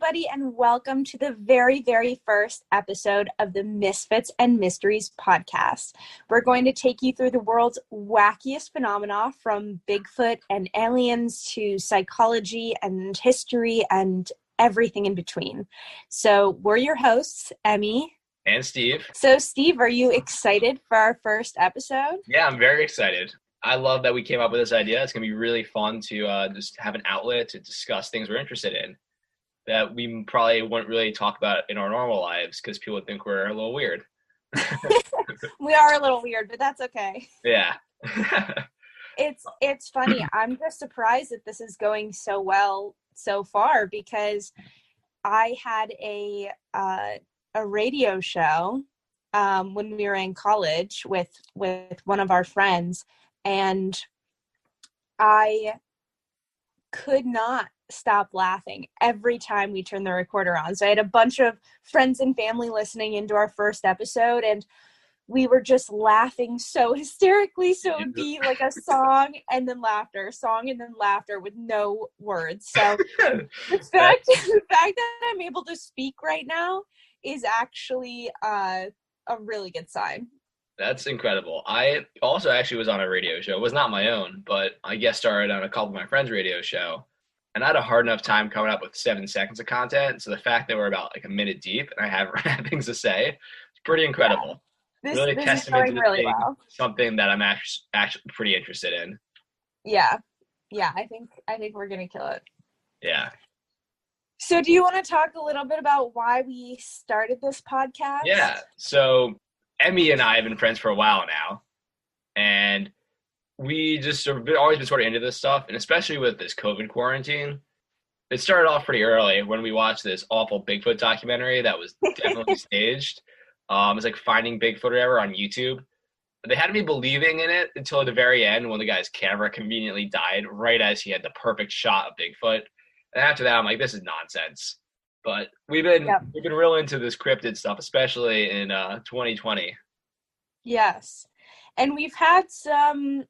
everybody, and welcome to the very, very first episode of the Misfits and Mysteries podcast. We're going to take you through the world's wackiest phenomena, from Bigfoot and aliens to psychology and history and everything in between. So we're your hosts, Emmy and Steve. So Steve, are you excited for our first episode? Yeah, I'm very excited. I love that we came up with this idea. It's going to be really fun to just have an outlet to discuss things we're interested in that we probably wouldn't really talk about in our normal lives because people would think we're a little weird. We are a little weird, but that's okay. Yeah. It's funny. I'm just surprised that this is going so well so far, because I had a radio show when we were in college with one of our friends, and I could not stop laughing every time we turned the recorder on. So I had a bunch of friends and family listening into our first episode, and we were just laughing so hysterically. So it would be like a song and then laughter, song and then laughter with no words. So the fact that I'm able to speak right now is actually a really good sign. That's incredible. I also actually was on a radio show. It was not my own, but I guest starred on a couple of my friends' radio show. And I had a hard enough time coming up with 7 seconds of content. So the fact that we're about like a minute deep and I have things to say, it's pretty incredible. Yeah. Really this testament is to really well. Something that I'm actually pretty interested in. Yeah. I think we're gonna kill it. Yeah. So do you want to talk a little bit about why we started this podcast? Yeah. So Emmy and I have been friends for a while now, and we just have always been sort of into this stuff, and especially with this COVID quarantine. It started off pretty early when we watched this awful Bigfoot documentary that was definitely staged. It was like Finding Bigfoot or whatever on YouTube. They had me believing in it until the very end when the guy's camera conveniently died right as he had the perfect shot of Bigfoot. And after that, I'm like, this is nonsense. But we've been real into this cryptid stuff, especially in 2020. Yes. And we've had some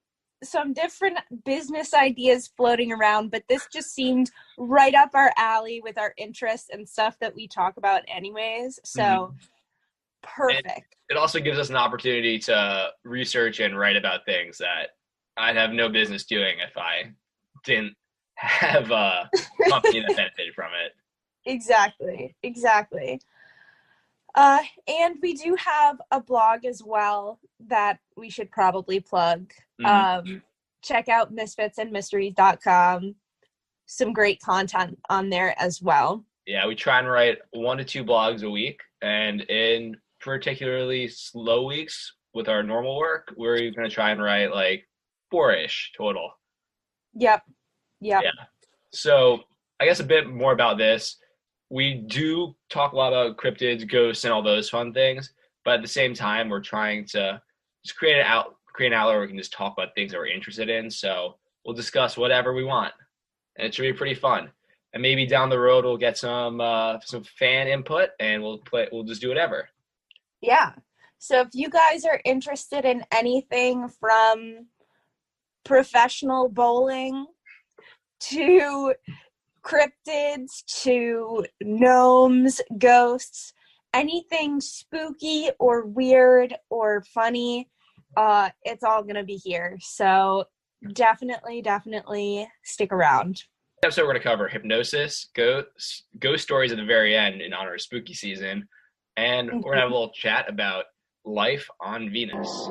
different business ideas floating around, but this just seemed right up our alley with our interests and stuff that we talk about anyways. So perfect. And it also gives us an opportunity to research and write about things that I'd have no business doing if I didn't have a company that benefited from it. Exactly. And we do have a blog as well that we should probably plug. Check out misfitsandmysteries.com. Some great content on there as well. Yeah, we try and write 1 to 2 blogs a week, and in particularly slow weeks with our normal work, we're going to try and write like 4-ish total. Yep. Yeah. So I guess a bit more about this. We do talk a lot about cryptids, ghosts, and all those fun things, but at the same time, we're trying to just create an outlet where we can just talk about things that we're interested in. So we'll discuss whatever we want, and it should be pretty fun. And maybe down the road we'll get some fan input, and we'll just do whatever. Yeah. So if you guys are interested in anything from professional bowling to cryptids to gnomes, ghosts, anything spooky or weird or funny, it's all going to be here. So definitely stick around. This episode we're going to cover hypnosis, ghost stories at the very end in honor of spooky season, and we're going to have a little chat about life on Venus.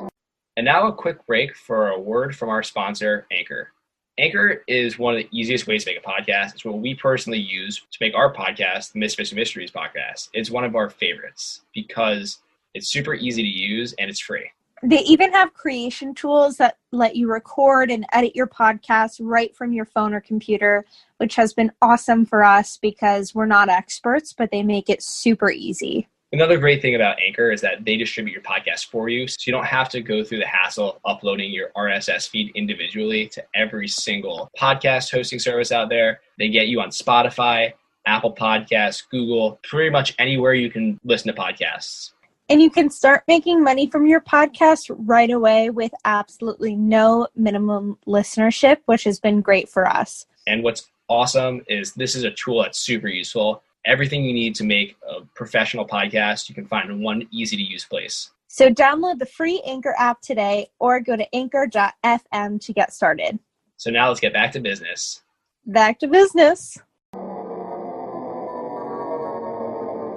And now a quick break for a word from our sponsor, Anchor. Anchor is one of the easiest ways to make a podcast. It's what we personally use to make our podcast, the Misfits and Mysteries podcast. It's one of our favorites because it's super easy to use and it's free. They even have creation tools that let you record and edit your podcast right from your phone or computer, which has been awesome for us because we're not experts, but they make it super easy. Another great thing about Anchor is that they distribute your podcast for you, so you don't have to go through the hassle of uploading your RSS feed individually to every single podcast hosting service out there. They get you on Spotify, Apple Podcasts, Google, pretty much anywhere you can listen to podcasts. And you can start making money from your podcast right away with absolutely no minimum listenership, which has been great for us. And what's awesome is this is a tool that's super useful. everything you need to make a professional podcast, you can find in one easy-to-use place. So download the free Anchor app today or go to anchor.fm to get started. So now let's get back to business. Back to business.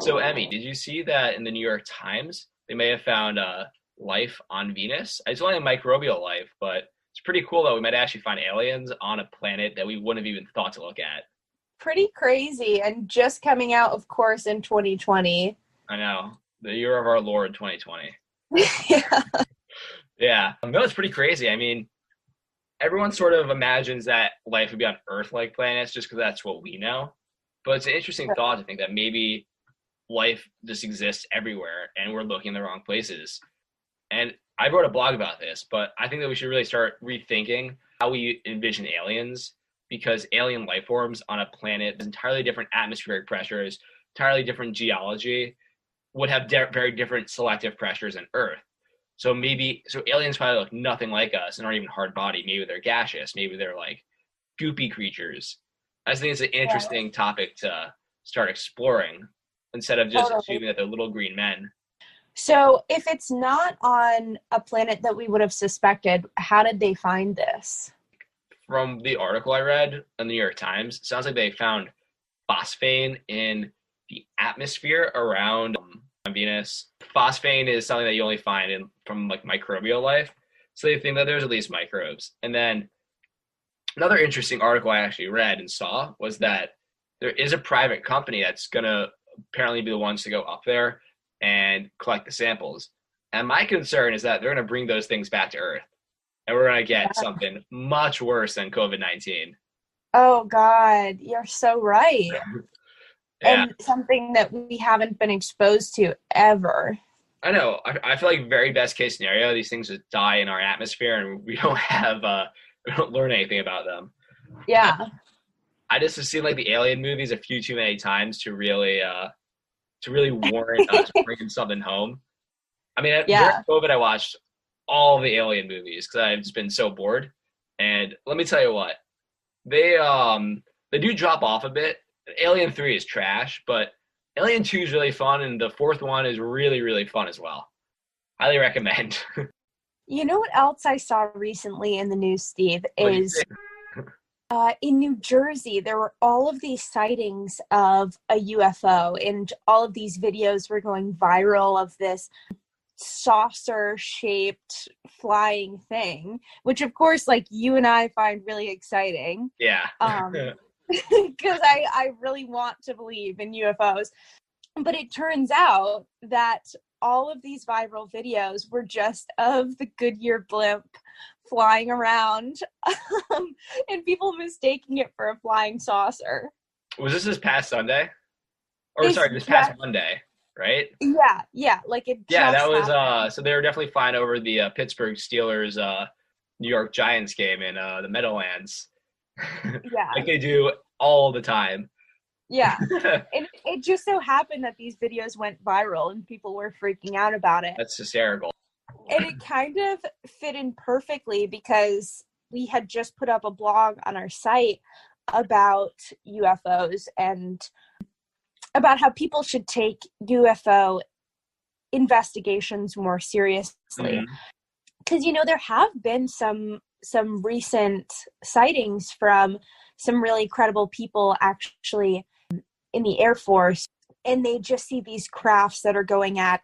So, Emmy, did you see that in the New York Times, they may have found life on Venus? It's only a microbial life, but it's pretty cool that we might actually find aliens on a planet that we wouldn't have even thought to look at. Pretty crazy, and just coming out, of course, in 2020. I know. The year of our Lord, 2020. Yeah. Yeah. No, it's pretty crazy. I mean, everyone sort of imagines that life would be on Earth-like planets just because that's what we know. But it's an interesting thought to think that maybe life just exists everywhere and we're looking in the wrong places. And I wrote a blog about this, but I think that we should really start rethinking how we envision aliens, because alien life forms on a planet with entirely different atmospheric pressures, entirely different geology, would have very different selective pressures than Earth. So aliens probably look nothing like us and aren't even hard bodied. Maybe they're gaseous. Maybe they're like goopy creatures. I just think it's an interesting topic to start exploring instead of just assuming that they're little green men. So if it's not on a planet that we would have suspected, how did they find this? From the article I read in the New York Times, it sounds like they found phosphane in the atmosphere around Venus. Phosphane is something that you only find from like microbial life. So they think that there's at least microbes. And then another interesting article I actually read and saw was that there is a private company that's going to apparently be the ones to go up there and collect the samples. And my concern is that they're going to bring those things back to Earth. And we're going to get something much worse than COVID-19. Oh, God, you're so right. Yeah. And something that we haven't been exposed to ever. I know. I feel like very best case scenario, these things just die in our atmosphere and we don't learn anything about them. Yeah. I just have seen like the Alien movies a few too many times to really warrant us bringing something home. I mean, during COVID, I watched all the Alien movies because I've just been so bored. And let me tell you what, they do drop off a bit. Alien 3 is trash, but Alien 2 is really fun, and the fourth one is really, really fun as well. Highly recommend. You know what else I saw recently in the news, Steve, is in New Jersey, there were all of these sightings of a UFO, and all of these videos were going viral of this saucer-shaped flying thing, which, of course, like you and I find really exciting. Yeah. Because I really want to believe in UFOs. But it turns out that all of these viral videos were just of the Goodyear blimp flying around and people mistaking it for a flying saucer. Was this past Sunday? This past Monday, right? Yeah. Like it. Yeah, that was, so they were definitely flying over the Pittsburgh Steelers, New York Giants game in the Meadowlands. Yeah. Like they do all the time. Yeah. And it just so happened that these videos went viral and people were freaking out about it. That's hysterical. And it kind of fit in perfectly because we had just put up a blog on our site about UFOs and about how people should take UFO investigations more seriously. Because, there have been some recent sightings from some really credible people actually in the Air Force, and they just see these crafts that are going at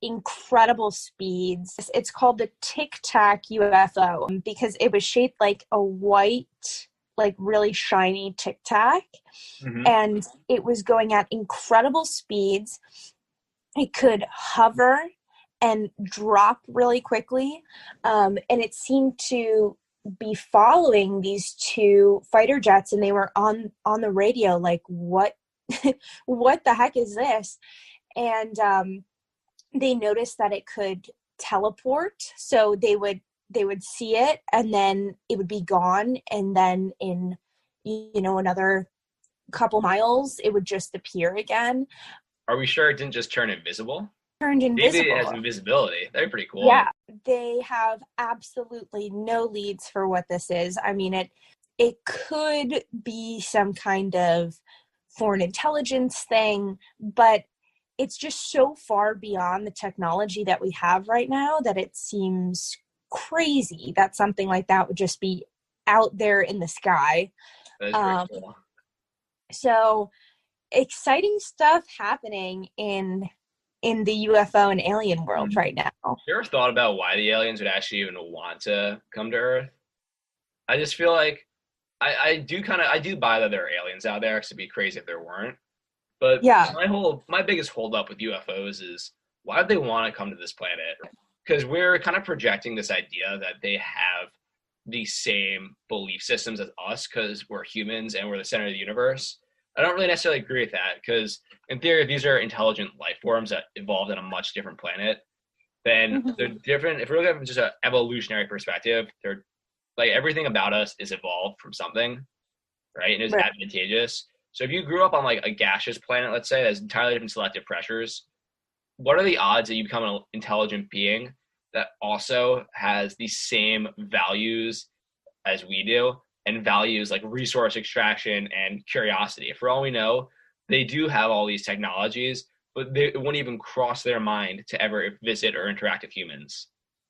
incredible speeds. It's called the Tic Tac UFO because it was shaped like a white, like really shiny Tic Tac, and it was going at incredible speeds. It could hover and drop really quickly, and it seemed to be following these two fighter jets, and they were on the radio like, what what the heck is this? And they noticed that it could teleport, so they would see it and then it would be gone, and then in another couple miles it would just appear again. Are we sure it didn't just turn invisible? Maybe it has invisibility. That'd be pretty cool. Yeah, they have absolutely no leads for what this is. I mean, it could be some kind of foreign intelligence thing, but it's just so far beyond the technology that we have right now that it seems crazy that something like that would just be out there in the sky. That is pretty cool. So exciting stuff happening in the UFO and alien world right now. You ever thought about why the aliens would actually even want to come to Earth? I just feel like I do buy that there are aliens out there, because it'd be crazy if there weren't. But yeah, my biggest holdup with UFOs is, why do they want to come to this planet? Because we're kind of projecting this idea that they have the same belief systems as us, because we're humans and we're the center of the universe. I don't really necessarily agree with that, because in theory, these are intelligent life forms that evolved on a much different planet. Then they're different. If we're looking at just an evolutionary perspective, they're like, everything about us is evolved from something, right? And it's advantageous. So if you grew up on like a gaseous planet, let's say, that's entirely different selective pressures, what are the odds that you become an intelligent being that also has the same values as we do, and values like resource extraction and curiosity? For all we know, they do have all these technologies, but it wouldn't even cross their mind to ever visit or interact with humans.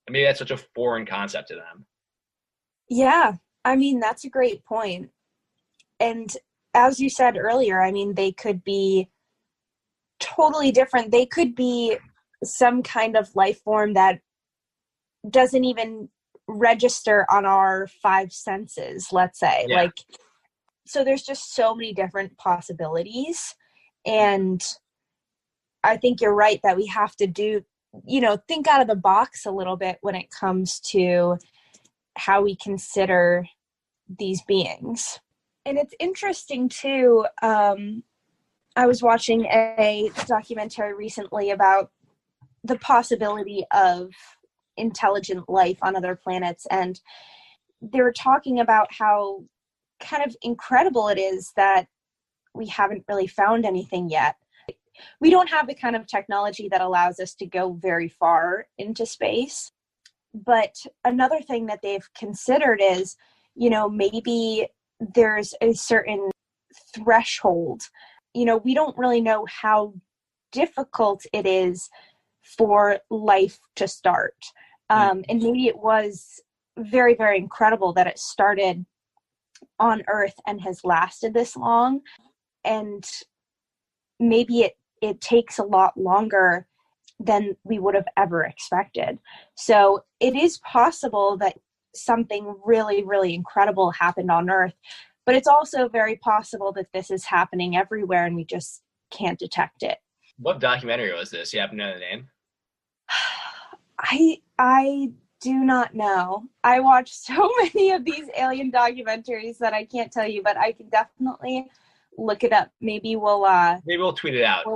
I mean, that's such a foreign concept to them. Yeah, I mean, that's a great point. And as you said earlier, I mean, they could be totally different. They could be some kind of life form that doesn't even register on our five senses, let's say. Yeah. Like, so there's just so many different possibilities. And I think you're right that we have to think out of the box a little bit when it comes to how we consider these beings. And it's interesting too. I was watching a documentary recently about the possibility of intelligent life on other planets, and they were talking about how kind of incredible it is that we haven't really found anything yet. We don't have the kind of technology that allows us to go very far into space. But another thing that they've considered is, maybe there's a certain threshold. We don't really know how difficult it is for life to start. And maybe it was very, very incredible that it started on Earth and has lasted this long. And maybe it takes a lot longer than we would have ever expected. So it is possible that something really, really incredible happened on Earth, but it's also very possible that this is happening everywhere and we just can't detect it. What documentary was this? You happen to know the name? I do not know. I watch so many of these alien documentaries that I can't tell you, but I can definitely look it up. Maybe we'll tweet it out.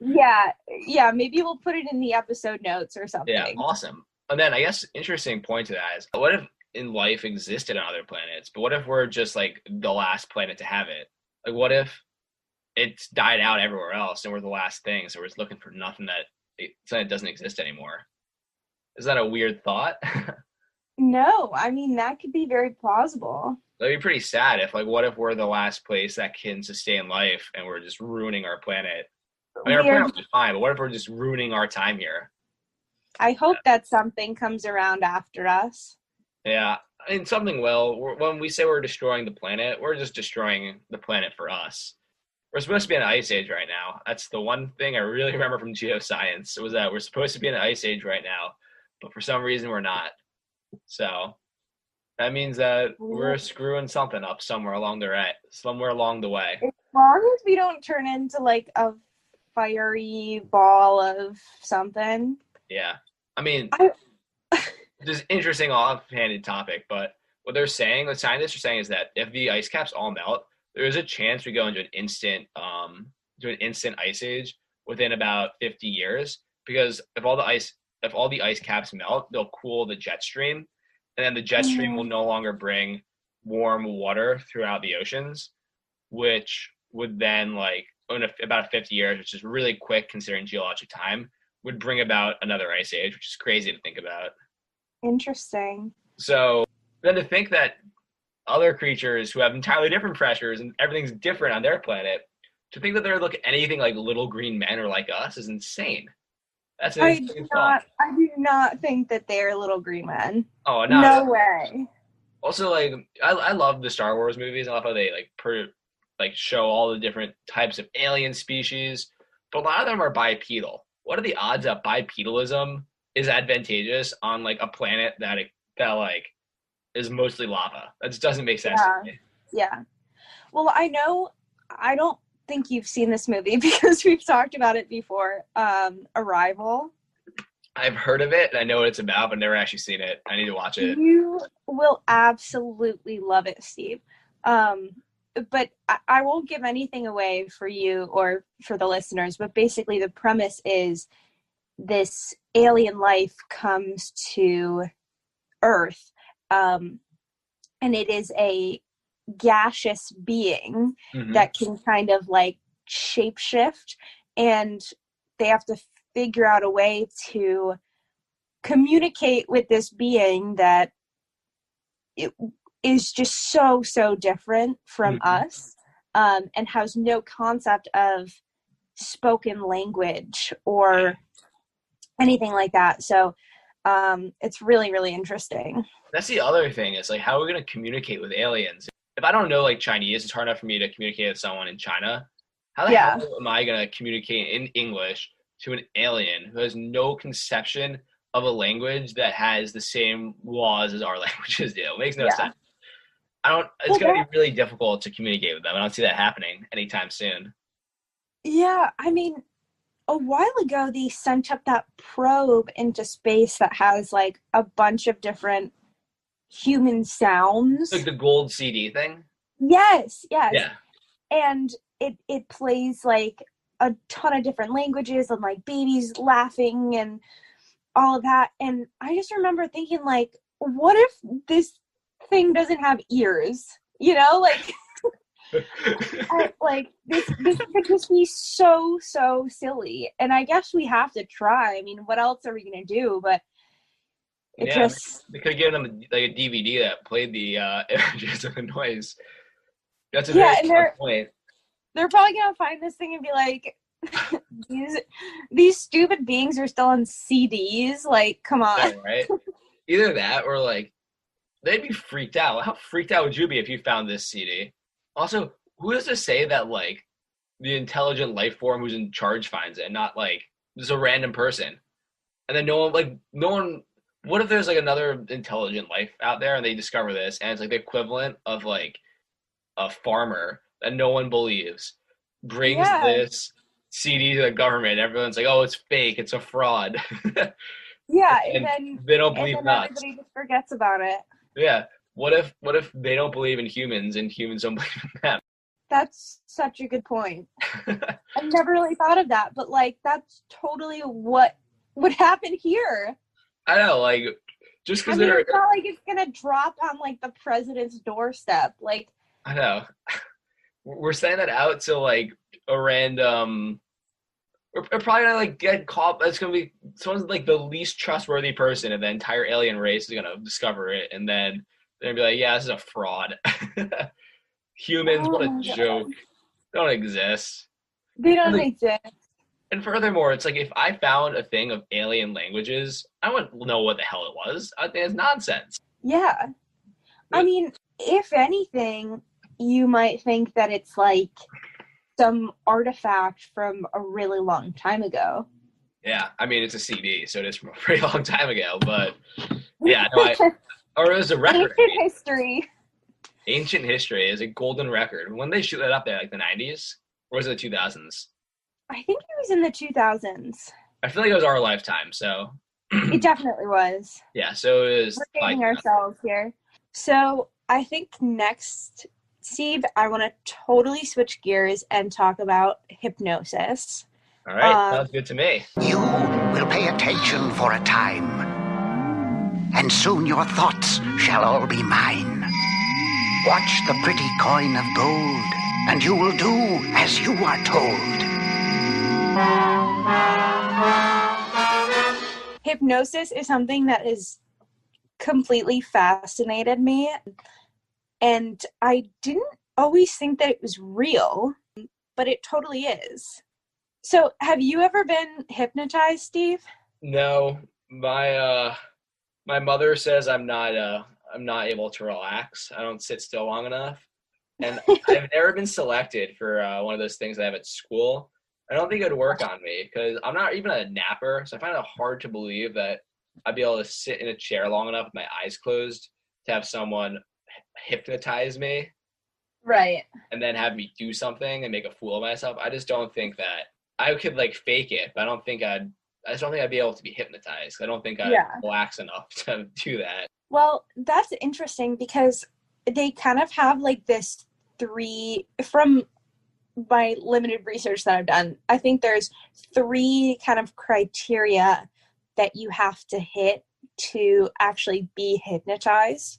Yeah, maybe we'll put it in the episode notes or something. Yeah, awesome. And then I guess interesting point to that is, what if in life existed on other planets, but what if we're just like the last planet to have it? Like, what if it's died out everywhere else and we're the last thing, so we're just looking for something that doesn't exist anymore? Is that a weird thought? No, I mean, that could be very plausible. That'd be pretty sad if, like, what if we're the last place that can sustain life and we're just ruining our planet? I mean, our planet will be fine, but what if we're just ruining our time here? I hope that something comes around after us. Yeah, I mean, something will. When we say we're destroying the planet, we're just destroying the planet for us. We're supposed to be in an ice age right now. That's the one thing I really remember from geoscience, was that we're supposed to be in an ice age right now, but for some reason we're not. So that means that we're screwing something up somewhere along the way. As long as we don't turn into like a fiery ball of something. Yeah. I mean, just interesting offhanded topic, but what scientists are saying is that if the ice caps all melt, there is a chance we go into an instant ice age within about 50 years, because if all the ice caps melt, they'll cool the jet stream, and then the jet stream will no longer bring warm water throughout the oceans, which would then, like, in about 50 years, which is really quick considering geologic time, would bring about another ice age, which is crazy to think about. Interesting. So then to think that other creatures who have entirely different pressures and everything's different on their planet to think that they're anything like little green men or like us is insane. That's an I insane do thought. not think that they're little green men. Oh, No way. Also, like I love the Star Wars movies. I love how they show all the different types of alien species, but a lot of them are bipedal. What are the odds that bipedalism is advantageous on like a planet that is mostly lava? That just doesn't make sense to me. Yeah. Well, I don't think you've seen this movie because we've talked about it before. Arrival. I've heard of it and I know what it's about, but never actually seen it. I need to watch it. You will absolutely love it, Steve. But I won't give anything away for you or for the listeners, but basically the premise is this alien life comes to Earth, and it is a gaseous being that can kind of like shapeshift, and they have to figure out a way to communicate with this being that it is just so different from us, and has no concept of spoken language or anything like that. So it's really, really interesting. That's the other thing. Is like, how are we going to communicate with aliens? If I don't know like Chinese, it's hard enough for me to communicate with someone in China. How the hell am I going to communicate in English to an alien who has no conception of a language that has the same laws as our languages do? It makes no sense. It's going to be really difficult to communicate with them. I don't see that happening anytime soon. Yeah, I mean, a while ago they sent up that probe into space that has like a bunch of different human sounds. Like the gold CD thing? Yes. Yeah. And it plays like a ton of different languages and like babies laughing and all of that. And I just remember thinking like, what if this thing doesn't have ears? You know, like like this could just be so silly. And I guess we have to try. I mean, what else are we gonna do? But they could have given them like a DVD that played the images of the noise. That's a very good point. They're probably gonna find this thing and be like, these stupid beings are still on CDs. Like, come on. Yeah, right? Either that or like they'd be freaked out. How freaked out would you be if you found this CD? Also, who does to say that like the intelligent life form who's in charge finds it and not like just a random person? And then no one. What if there's like another intelligent life out there and they discover this and it's like the equivalent of like a farmer that no one believes brings this CD to the government. Everyone's like, oh, it's fake. It's a fraud. Yeah. and then they don't believe nuts. Everybody just forgets about it. Yeah. What if they don't believe in humans and humans don't believe in them? That's such a good point. I've never really thought of that, but like that's totally what would happen here. I know, like just because it's not like it's gonna drop on like the president's doorstep. Like I know. We're sending that out to like a random. We're probably gonna like get caught. It's gonna be someone's like the least trustworthy person, and the entire alien race is gonna discover it, and then they're gonna be like, "Yeah, this is a fraud." Humans, what a joke! They don't exist. They don't exist. And furthermore, it's like if I found a thing of alien languages, I wouldn't know what the hell it was. I think it's nonsense. Yeah, I mean, if anything, you might think that it's like some artifact from a really long time ago. Yeah, I mean, it's a CD, so it is from a pretty long time ago, but yeah, no, or it was a record. Ancient history. Ancient history is a golden record. When did they shoot that up there, like the 90s? Or was it the 2000s? I think it was in the 2000s. I feel like it was our lifetime, so. It definitely was. Yeah, so it was. We're dating ourselves here. So I think next, Steve, I want to totally switch gears and talk about hypnosis. All right, sounds good to me. You will pay attention for a time, and soon your thoughts shall all be mine. Watch the pretty coin of gold, and you will do as you are told. Hypnosis is something that has completely fascinated me, and I didn't always think that it was real. but it totally is. So have you ever been hypnotized, Steve? No, my mother says I'm not able to relax. I don't sit still long enough. And I've never been selected for one of those things I have at school. I don't think it would work on me because I'm not even a napper, so I find it hard to believe that I'd be able to sit in a chair long enough with my eyes closed to have someone hypnotize me. Right. And then have me do something and make a fool of myself. I just don't think that I could like fake it, but I just don't think I'd be able to be hypnotized. I don't think I'd relax enough to do that. Well, that's interesting because they kind of have like this from my limited research that I've done, I think there's 3 kind of criteria that you have to hit to actually be hypnotized.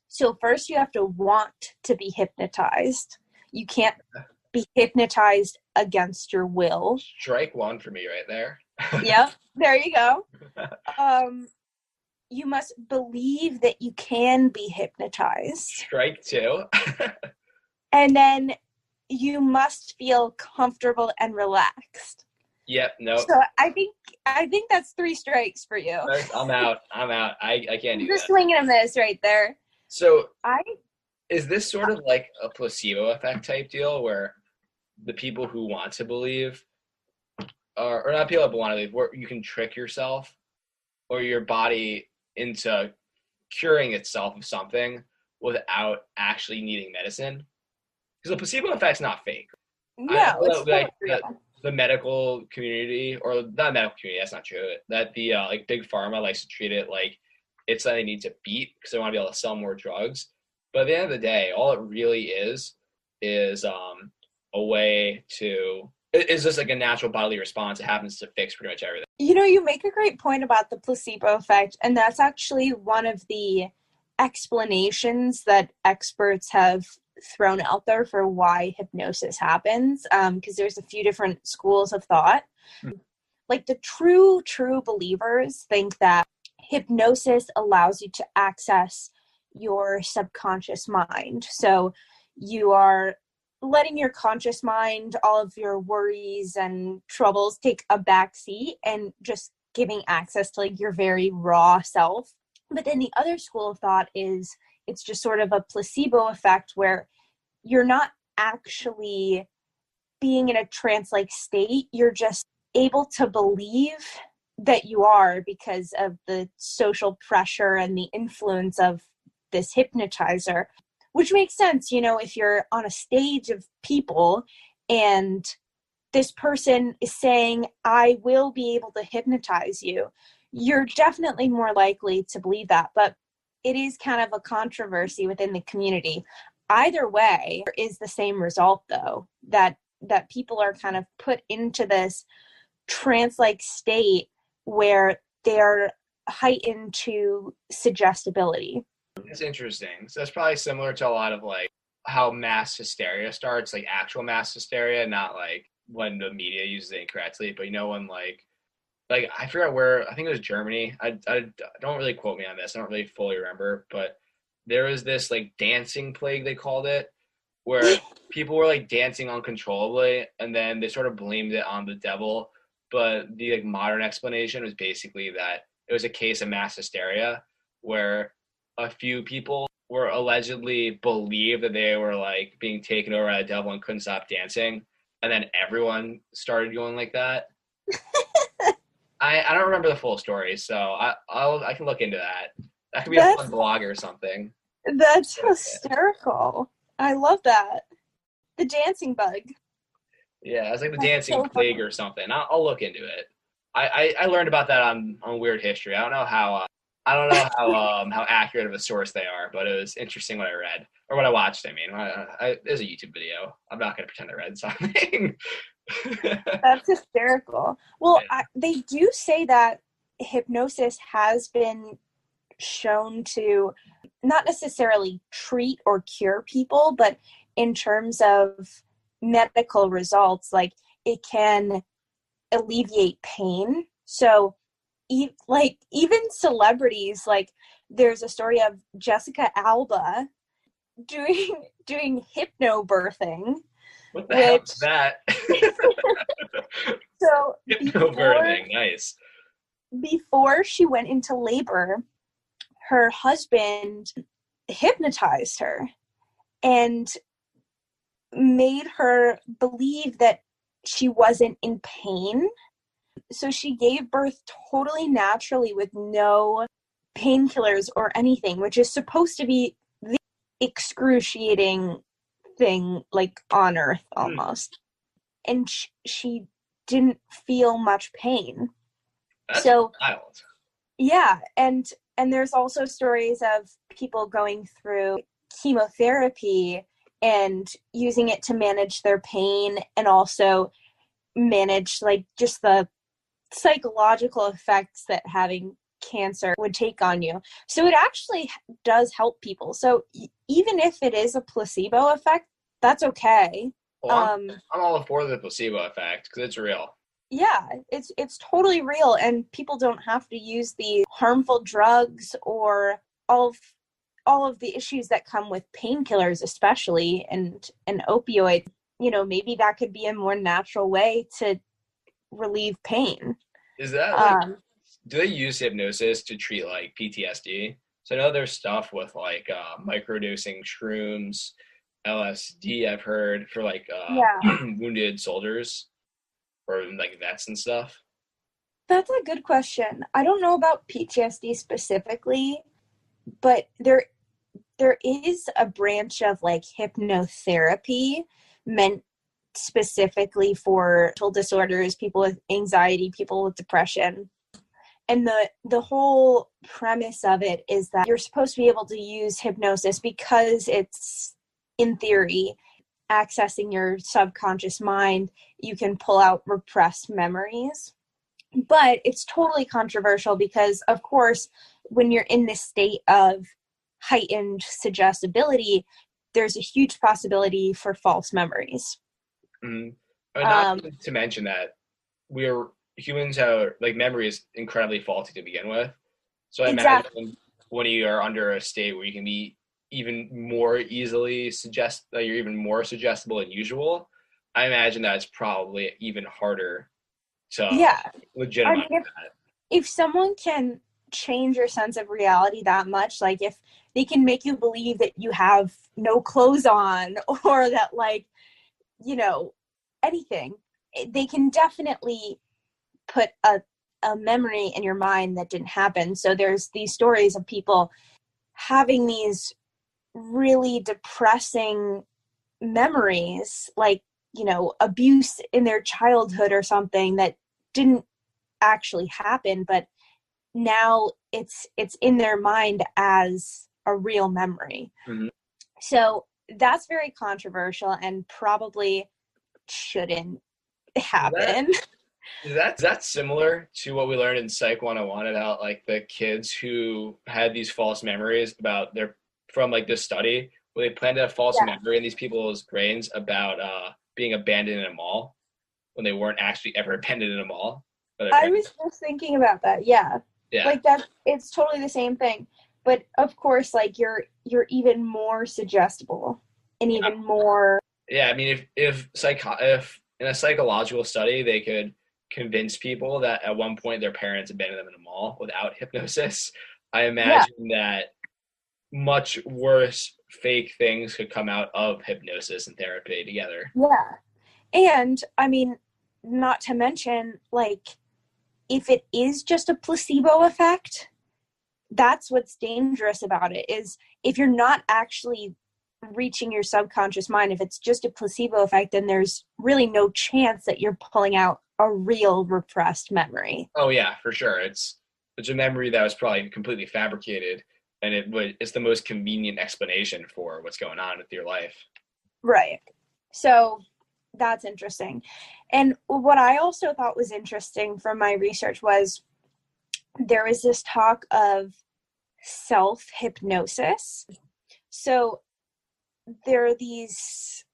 So first you have to want to be hypnotized. You can't be hypnotized against your will. Strike 1 for me right there. Yep, there you go. You must believe that you can be hypnotized. Strike 2. And then you must feel comfortable and relaxed. Yep, no. So I think that's 3 strikes for you. I'm out. I can't do that. Just swinging a miss right there. So is this sort of like a placebo effect type deal where the people who want to believe, or not people who want to believe, where you can trick yourself or your body into curing itself of something without actually needing medicine? Because the placebo effect's not fake. No, it's like the medical community, or not medical community, that's not true. That the like big pharma likes to treat it like it's that they need to beat because they want to be able to sell more drugs. But at the end of the day, all it really is a way to. It's just like a natural bodily response. It happens to fix pretty much everything. You know, you make a great point about the placebo effect, and that's actually one of the explanations that experts have thrown out there for why hypnosis happens, because there's a few different schools of thought. Like the true believers think that hypnosis allows you to access your subconscious mind. So you are letting your conscious mind, all of your worries and troubles, take a back seat and just giving access to like your very raw self. But then the other school of thought is it's just sort of a placebo effect where you're not actually being in a trance-like state. You're just able to believe that you are because of the social pressure and the influence of this hypnotizer, which makes sense. You know, if you're on a stage of people and this person is saying, I will be able to hypnotize you, you're definitely more likely to believe that. But it is kind of a controversy within the community. Either way is the same result, though, that people are kind of put into this trance-like state where they're heightened to suggestibility. It's interesting. So that's probably similar to a lot of like how mass hysteria starts, like actual mass hysteria, not like when the media uses it incorrectly, but you know, when like I forgot where, I think it was Germany. I don't really quote me on this. I don't really fully remember, but there was this like dancing plague, they called it, where people were like dancing uncontrollably, and then they sort of blamed it on the devil. But the like modern explanation was basically that it was a case of mass hysteria where a few people were allegedly believed that they were like being taken over by the devil and couldn't stop dancing, and then everyone started going like that. I don't remember the full story, so I can look into that. That could be a fun blog or something. That's hysterical. I love that. The dancing bug. Yeah, it's like the dancing plague or something. I'll look into it. I learned about that on Weird History. I don't know how accurate of a source they are, but it was interesting what I read or what I watched. I mean, there's a YouTube video. I'm not going to pretend I read something. That's hysterical. Well, they do say that hypnosis has been shown to not necessarily treat or cure people, but in terms of medical results, like it can alleviate pain. So even celebrities, like there's a story of Jessica Alba doing hypnobirthing, What the hell is that? So Hypnobirthing, nice. Before she went into labor, her husband hypnotized her and made her believe that she wasn't in pain. So she gave birth totally naturally with no painkillers or anything, which is supposed to be the excruciating thing, like on earth almost. And she didn't feel much pain. That's so wild. Yeah, and there's also stories of people going through chemotherapy and using it to manage their pain and also manage like just the psychological effects that having cancer would take on you. So it actually does help people. So even if it is a placebo effect, that's okay. Well, I'm all for the placebo effect because it's real. Yeah, it's totally real, and people don't have to use the harmful drugs or all of the issues that come with painkillers, especially, and opioids. You know, maybe that could be a more natural way to relieve pain. Is that like, do they use hypnosis to treat like PTSD? So I know there's stuff with like microdosing shrooms, LSD I've heard for like wounded soldiers or like vets and stuff. That's a good question. I don't know about PTSD specifically, but there is a branch of like hypnotherapy meant specifically for mental disorders, people with anxiety, people with depression. And the whole premise of it is that you're supposed to be able to use hypnosis because it's, in theory, accessing your subconscious mind. You can pull out repressed memories. But it's totally controversial because, of course, when you're in this state of heightened suggestibility, there's a huge possibility for false memories. Mm-hmm. Not to mention that humans have, like, memory is incredibly faulty to begin with. So I imagine when you are under a state where you can be even more easily you're even more suggestible than usual, I imagine that's probably even harder to legitimize that. If someone can change your sense of reality that much, like if they can make you believe that you have no clothes on or that, like, you know, anything, they can definitely put a memory in your mind that didn't happen. So there's these stories of people having these really depressing memories, like, you know, abuse in their childhood or something that didn't actually happen, but now it's in their mind as a real memory. Mm-hmm. So that's very controversial and probably shouldn't happen. Is that similar to what we learned in Psych 101 about like the kids who had these false memories about from like this study where they planted a false memory in these people's brains about being abandoned in a mall when they weren't actually ever abandoned in a mall? I was just thinking about that. Yeah. Like that, it's totally the same thing. But of course, like you're even more suggestible and even more. Yeah, I mean, if in a psychological study they could convince people that at one point their parents abandoned them in a mall without hypnosis, I imagine that much worse fake things could come out of hypnosis and therapy together. Yeah. And I mean, not to mention, like, if it is just a placebo effect, that's what's dangerous about it, is if you're not actually reaching your subconscious mind, if it's just a placebo effect, then there's really no chance that you're pulling out a real repressed memory. Oh yeah, for sure. It's a memory that was probably completely fabricated, and it's the most convenient explanation for what's going on with your life. Right. So that's interesting. And what I also thought was interesting from my research was there was this talk of self-hypnosis. So there are these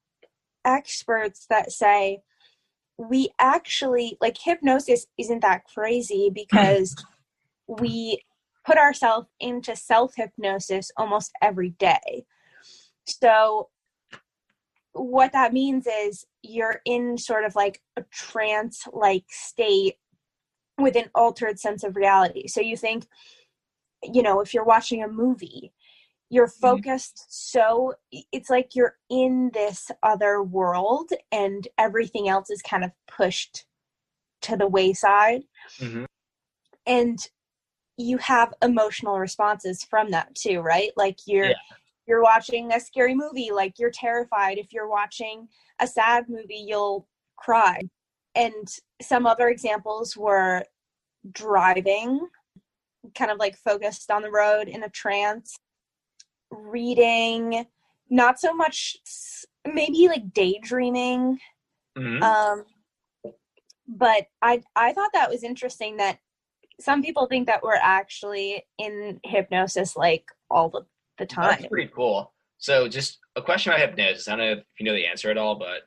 experts that say we actually, like, hypnosis isn't that crazy because we put ourselves into self-hypnosis almost every day. So what that means is you're in sort of like a trance-like state with an altered sense of reality. So you think, if you're watching a movie, you're focused, so it's like you're in this other world and everything else is kind of pushed to the wayside. Mm-hmm. And you have emotional responses from that too, right? Like you're watching a scary movie, like you're terrified. If you're watching a sad movie, you'll cry. And some other examples were driving, kind of like focused on the road in a trance, reading, not so much, maybe like daydreaming. But I thought that was interesting that some people think that we're actually in hypnosis like all the time. That's pretty cool. So just a question about hypnosis. I don't know if you know the answer at all, but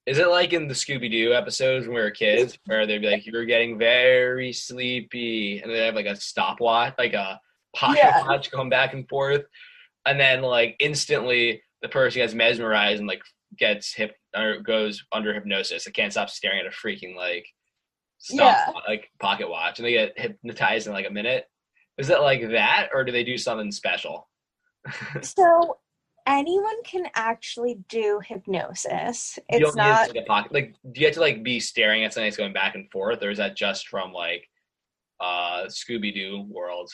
is it like in the Scooby-Doo episodes when we were kids where they'd be like, you're getting very sleepy, and they have like a stopwatch, like a pocket watch going back and forth, and then like instantly the person gets mesmerized and like gets goes under hypnosis. They can't stop staring at a freaking like like pocket watch, and they get hypnotized in like a minute. Is it like that, or do they do something special? So anyone can actually do hypnosis. It's not like a pocket. Like, do you have to like be staring at something that's going back and forth, or is that just from like Scooby-Doo world?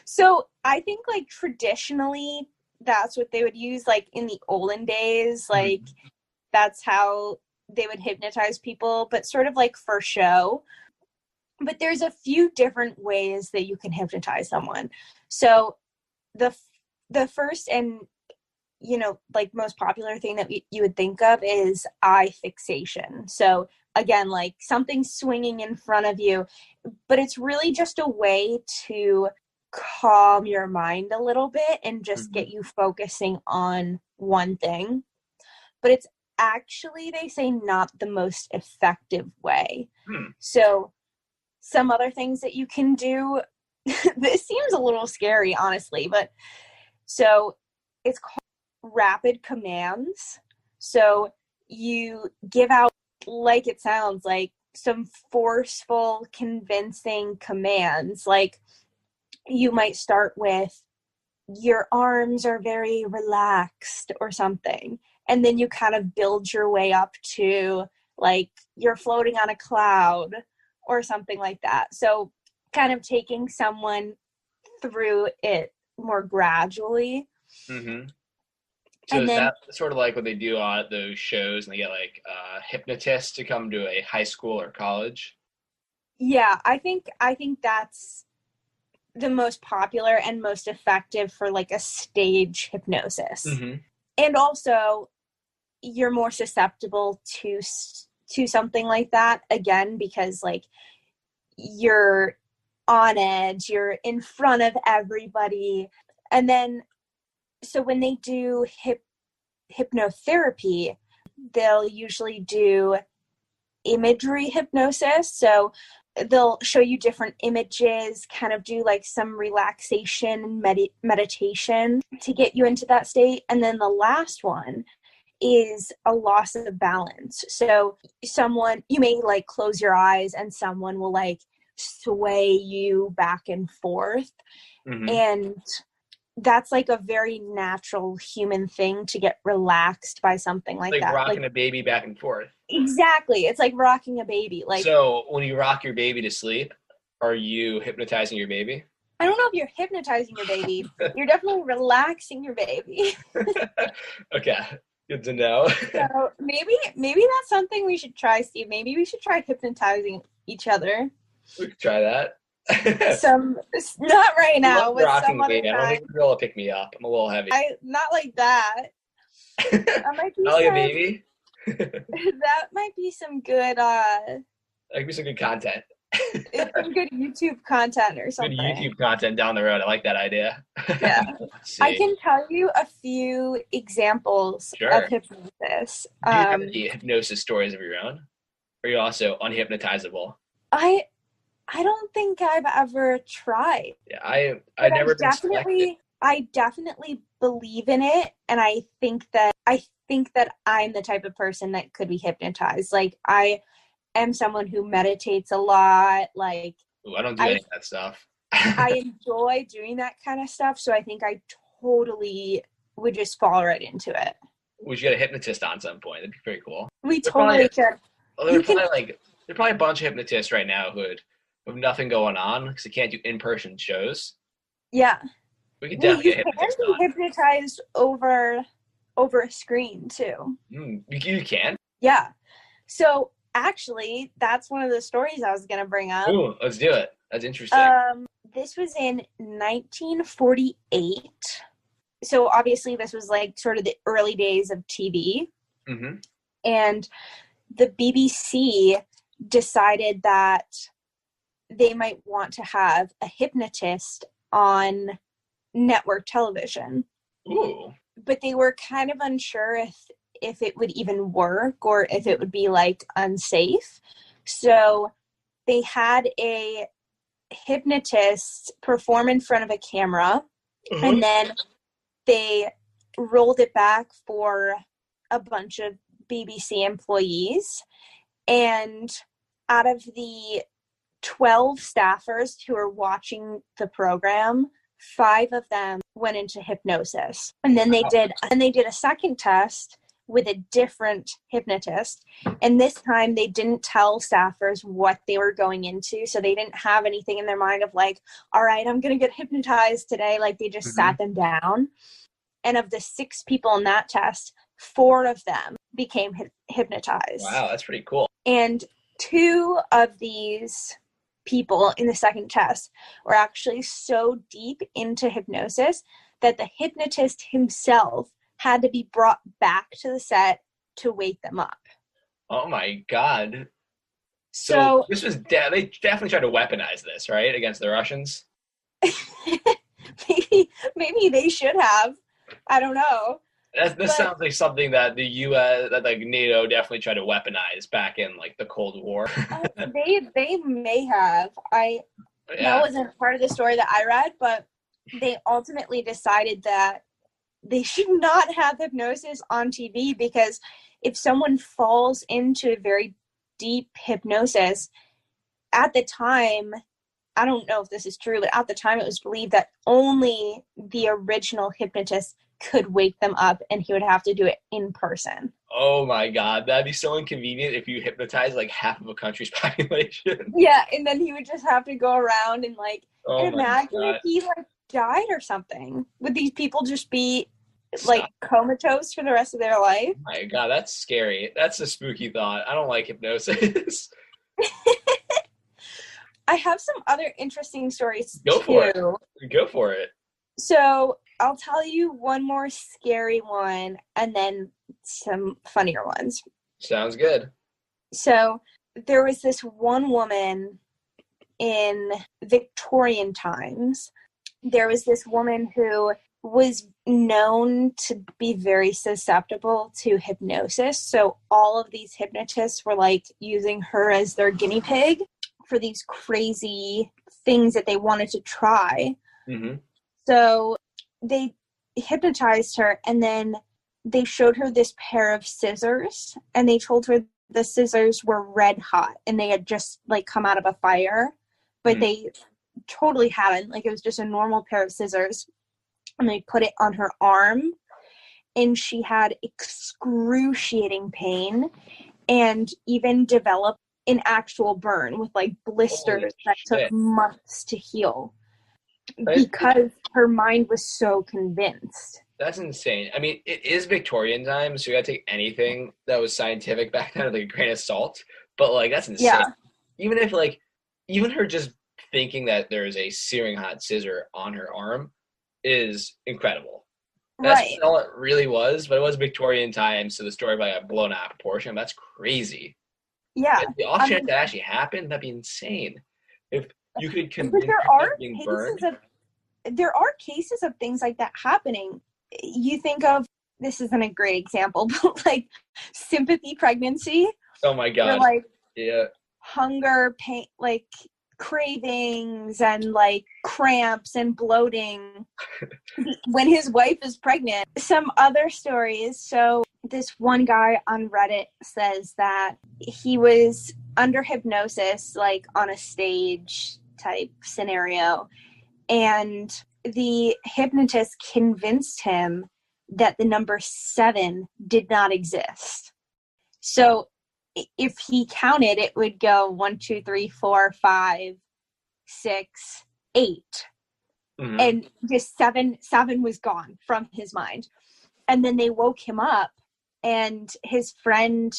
So I think like traditionally that's what they would use, like in the olden days, like that's how they would hypnotize people, but sort of like for show. But there's a few different ways that you can hypnotize someone. So the first and like most popular thing that you would think of is eye fixation. So again, like something swinging in front of you, but it's really just a way to calm your mind a little bit and just get you focusing on one thing. But it's actually, they say, not the most effective way. So some other things that you can do, this seems a little scary, honestly, but so it's called rapid commands. So you give out, like it sounds like, some forceful, convincing commands. Like you might start with, your arms are very relaxed or something. And then you kind of build your way up to like you're floating on a cloud or something like that. So kind of taking someone through it more gradually. So is that sort of like what they do on those shows, and they get like hypnotists to come to a high school or college? Yeah, I think that's the most popular and most effective for like a stage hypnosis. And also you're more susceptible to something like that, again, because like you're on edge, you're in front of everybody. And then so when they do hypnotherapy, they'll usually do imagery hypnosis. So they'll show you different images, kind of do like some relaxation and meditation to get you into that state. And then the last one is a loss of balance. So you may like close your eyes and someone will like sway you back and forth. And that's like a very natural human thing to get relaxed by something like that. Rocking a baby back and forth. Exactly. It's like rocking a baby. Like, so when you rock your baby to sleep, are you hypnotizing your baby? I don't know if you're hypnotizing your baby. You're definitely relaxing your baby. Okay. Good to know. So maybe that's something we should try, Steve. Maybe we should try hypnotizing each other. We could try that. Not right now. With some other time. I don't think you're able to pick me up. I'm a little heavy. Not like that. That might be not like a baby. That might be some good. That could be some good content. Some good YouTube content or something. Good YouTube content down the road. I like that idea. Yeah. I can tell you a few examples of hypnosis. Do you have any hypnosis stories of your own? Or are you also unhypnotizable? I don't think I've ever tried. Yeah, I never been selected. I definitely believe in it, and I think think that I'm the type of person that could be hypnotized. Like, I am someone who meditates a lot. Like, Ooh, I don't do any of that stuff. I enjoy doing that kind of stuff. So I think I totally would just fall right into it. We should get a hypnotist on some point. That'd be pretty cool. We totally should. There's probably a bunch of hypnotists right now who have nothing going on because they can't do in-person shows. Yeah. We could definitely get hypnotist on. You can be hypnotized over a screen too. You can? Yeah. So actually, that's one of the stories I was going to bring up. Ooh, let's do it. That's interesting. This was in 1948. So obviously this was like sort of the early days of TV. Mm-hmm. And the BBC decided that they might want to have a hypnotist on network television. Ooh. But they were kind of unsure if it would even work or if it would be like unsafe. So they had a hypnotist perform in front of a camera, and then they rolled it back for a bunch of BBC employees. And out of the 12 staffers who were watching the program, 5 of them went into hypnosis. And then they did a second test with a different hypnotist. And this time they didn't tell staffers what they were going into. So they didn't have anything in their mind of like, all right, I'm going to get hypnotized today. Like, they just sat them down. And of the 6 people in that test, 4 of them became hypnotized. Wow, that's pretty cool. And 2 of these people in the second test were actually so deep into hypnosis that the hypnotist himself had to be brought back to the set to wake them up. Oh my God. So this was they definitely tried to weaponize this, right? Against the Russians? maybe they should have. I don't know. This sounds like something that the U.S., that like NATO definitely tried to weaponize back in like the Cold War. They may have. That wasn't part of the story that I read, but they ultimately decided that they should not have hypnosis on TV, because if someone falls into a very deep hypnosis, at the time, I don't know if this is true, but at the time it was believed that only the original hypnotist could wake them up, and he would have to do it in person. Oh my God, that'd be so inconvenient if you hypnotize like half of a country's population. Yeah, and then he would just have to go around and like, imagine if he like died or something. Would these people just be like comatose for the rest of their life? Oh my God, that's scary. That's a spooky thought. I don't like hypnosis. I have some other interesting stories Go for it. So I'll tell you one more scary one and then some funnier ones. Sounds good. So there was this one woman in Victorian times. There was this woman who was known to be very susceptible to hypnosis. So all of these hypnotists were like using her as their guinea pig for these crazy things that they wanted to try. Mm-hmm. So they hypnotized her, and then they showed her this pair of scissors, and they told her the scissors were red hot and they had just like come out of a fire, but they totally hadn't. Like, it was just a normal pair of scissors, and they put it on her arm, and she had excruciating pain and even developed an actual burn with like blisters that took months to heal because her mind was so convinced. That's insane. I mean, it is Victorian times, so you gotta take anything that was scientific back then with like a grain of salt. But like, that's insane. Yeah. Even her just thinking that there is a searing hot scissor on her arm is incredible. That's all it really was, but it was Victorian times, so the story probably got blown out of proportion. That's crazy. Yeah. If the off chance that actually happened, that'd be insane. If you could convince being burned. There are cases of things like that happening. You think of, this isn't a great example, but like sympathy pregnancy. Oh my God. Or like yeah. hunger, pain, like cravings and like cramps and bloating when his wife is pregnant. Some other stories. So this one guy on Reddit says that he was under hypnosis, like on a stage type scenario, and the hypnotist convinced him that the number 7 did not exist. So if he counted, it would go 1, 2, 3, 4, 5, 6, 8. Mm-hmm. And just seven was gone from his mind. And then they woke him up, and his friend,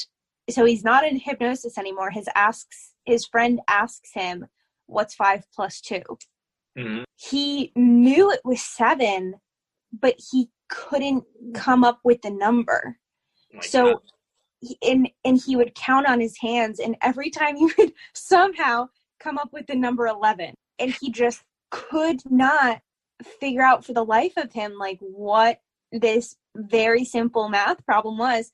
so he's not in hypnosis anymore. His friend asks him, what's 5 plus 2? Mm-hmm. He knew it was 7, but he couldn't come up with the number. So and he would count on his hands, and every time he would somehow come up with the number 11, and he just could not figure out for the life of him like what this very simple math problem was.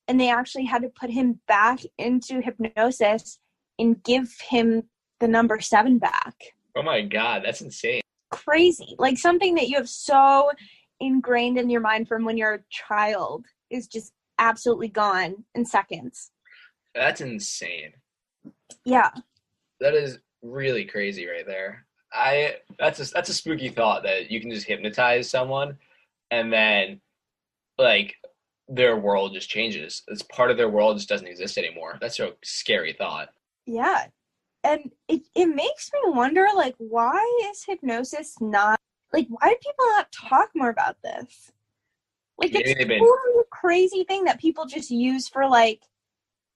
And they actually had to put him back into hypnosis and give him the number 7 back. Oh my God, that's insane. Crazy. Like something that you have so ingrained in your mind from when you're a child is just absolutely gone in seconds. That's insane. Yeah. That is really crazy right there. That's a spooky thought that you can just hypnotize someone and then like their world just changes. It's part of their world just doesn't exist anymore. That's a scary thought. Yeah. And it makes me wonder, like, why is hypnosis not, like, why do people not talk more about this? Like, maybe it's totally a crazy thing that people just use for, like,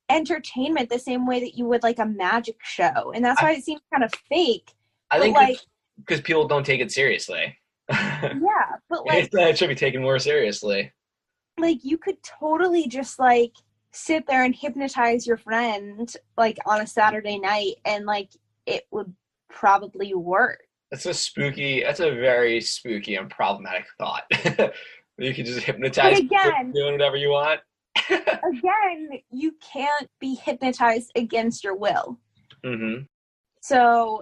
entertainment the same way that you would, like, a magic show. And that's why it seems kind of fake. I think, like, because people don't take it seriously. Yeah, but, like, it should be taken more seriously. Like, you could totally just, like, sit there and hypnotize your friend like on a Saturday night, and like it would probably work. That's a very spooky and problematic thought. You can just hypnotize again, doing whatever you want. Again, you can't be hypnotized against your will. Mm-hmm. So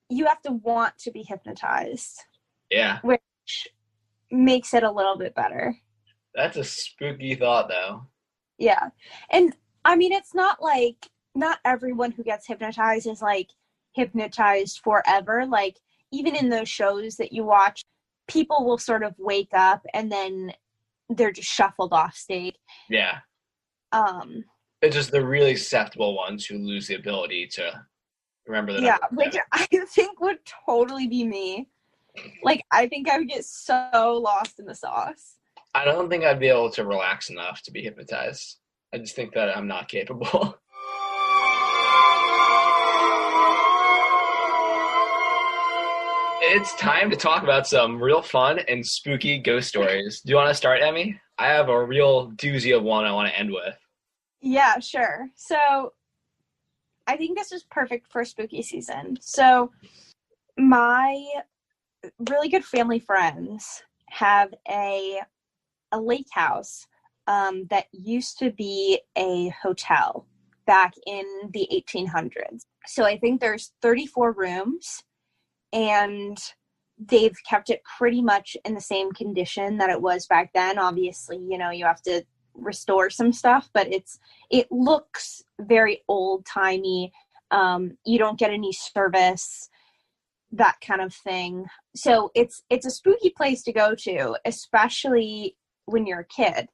you have to want to be hypnotized. Yeah. Which makes it a little bit better. That's a spooky thought though. Yeah. And I mean, it's not like, not everyone who gets hypnotized is like hypnotized forever. Like even in those shows that you watch, people will sort of wake up and then they're just shuffled off stage. Yeah. It's just the really susceptible ones who lose the ability to remember the number. Yeah, which I think would totally be me. Like, I think I would get so lost in the sauce. I don't think I'd be able to relax enough to be hypnotized. I just think that I'm not capable. It's time to talk about some real fun and spooky ghost stories. Do you want to start, Emmy? I have a real doozy of one I want to end with. Yeah, sure. So I think this is perfect for spooky season. So my really good family friends have a lake house that used to be a hotel back in the 1800s. So I think there's 34 rooms, and they've kept it pretty much in the same condition that it was back then. Obviously, you know, you have to restore some stuff, but it looks very old-timey. You don't get any service, that kind of thing. So it's a spooky place to go to, especially when you're a kid.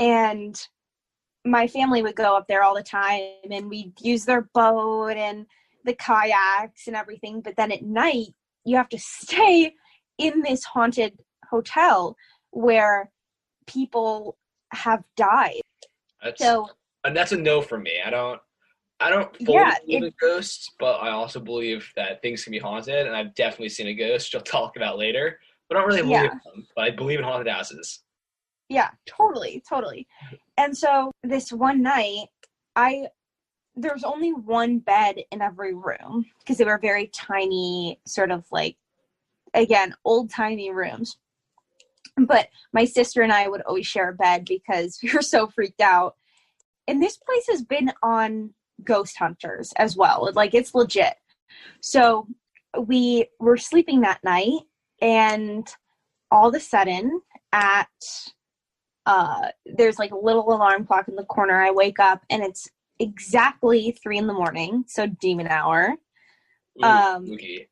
And my family would go up there all the time, and we'd use their boat and the kayaks and everything. But then at night, you have to stay in this haunted hotel where people have died. That's a no for me. I don't fully believe in ghosts, but I also believe that things can be haunted, and I've definitely seen a ghost, which I'll talk about later. But I don't really believe in them, but I believe in haunted houses. Yeah, totally. And so this one night, there was only one bed in every room because they were very tiny, sort of like, again, old-timey rooms. But my sister and I would always share a bed because we were so freaked out. And this place has been on ghost hunters as well. Like, it's legit. So we were sleeping that night, and all of a sudden there's like a little alarm clock in the corner. I wake up and it's exactly 3 a.m. So demon hour. Okay.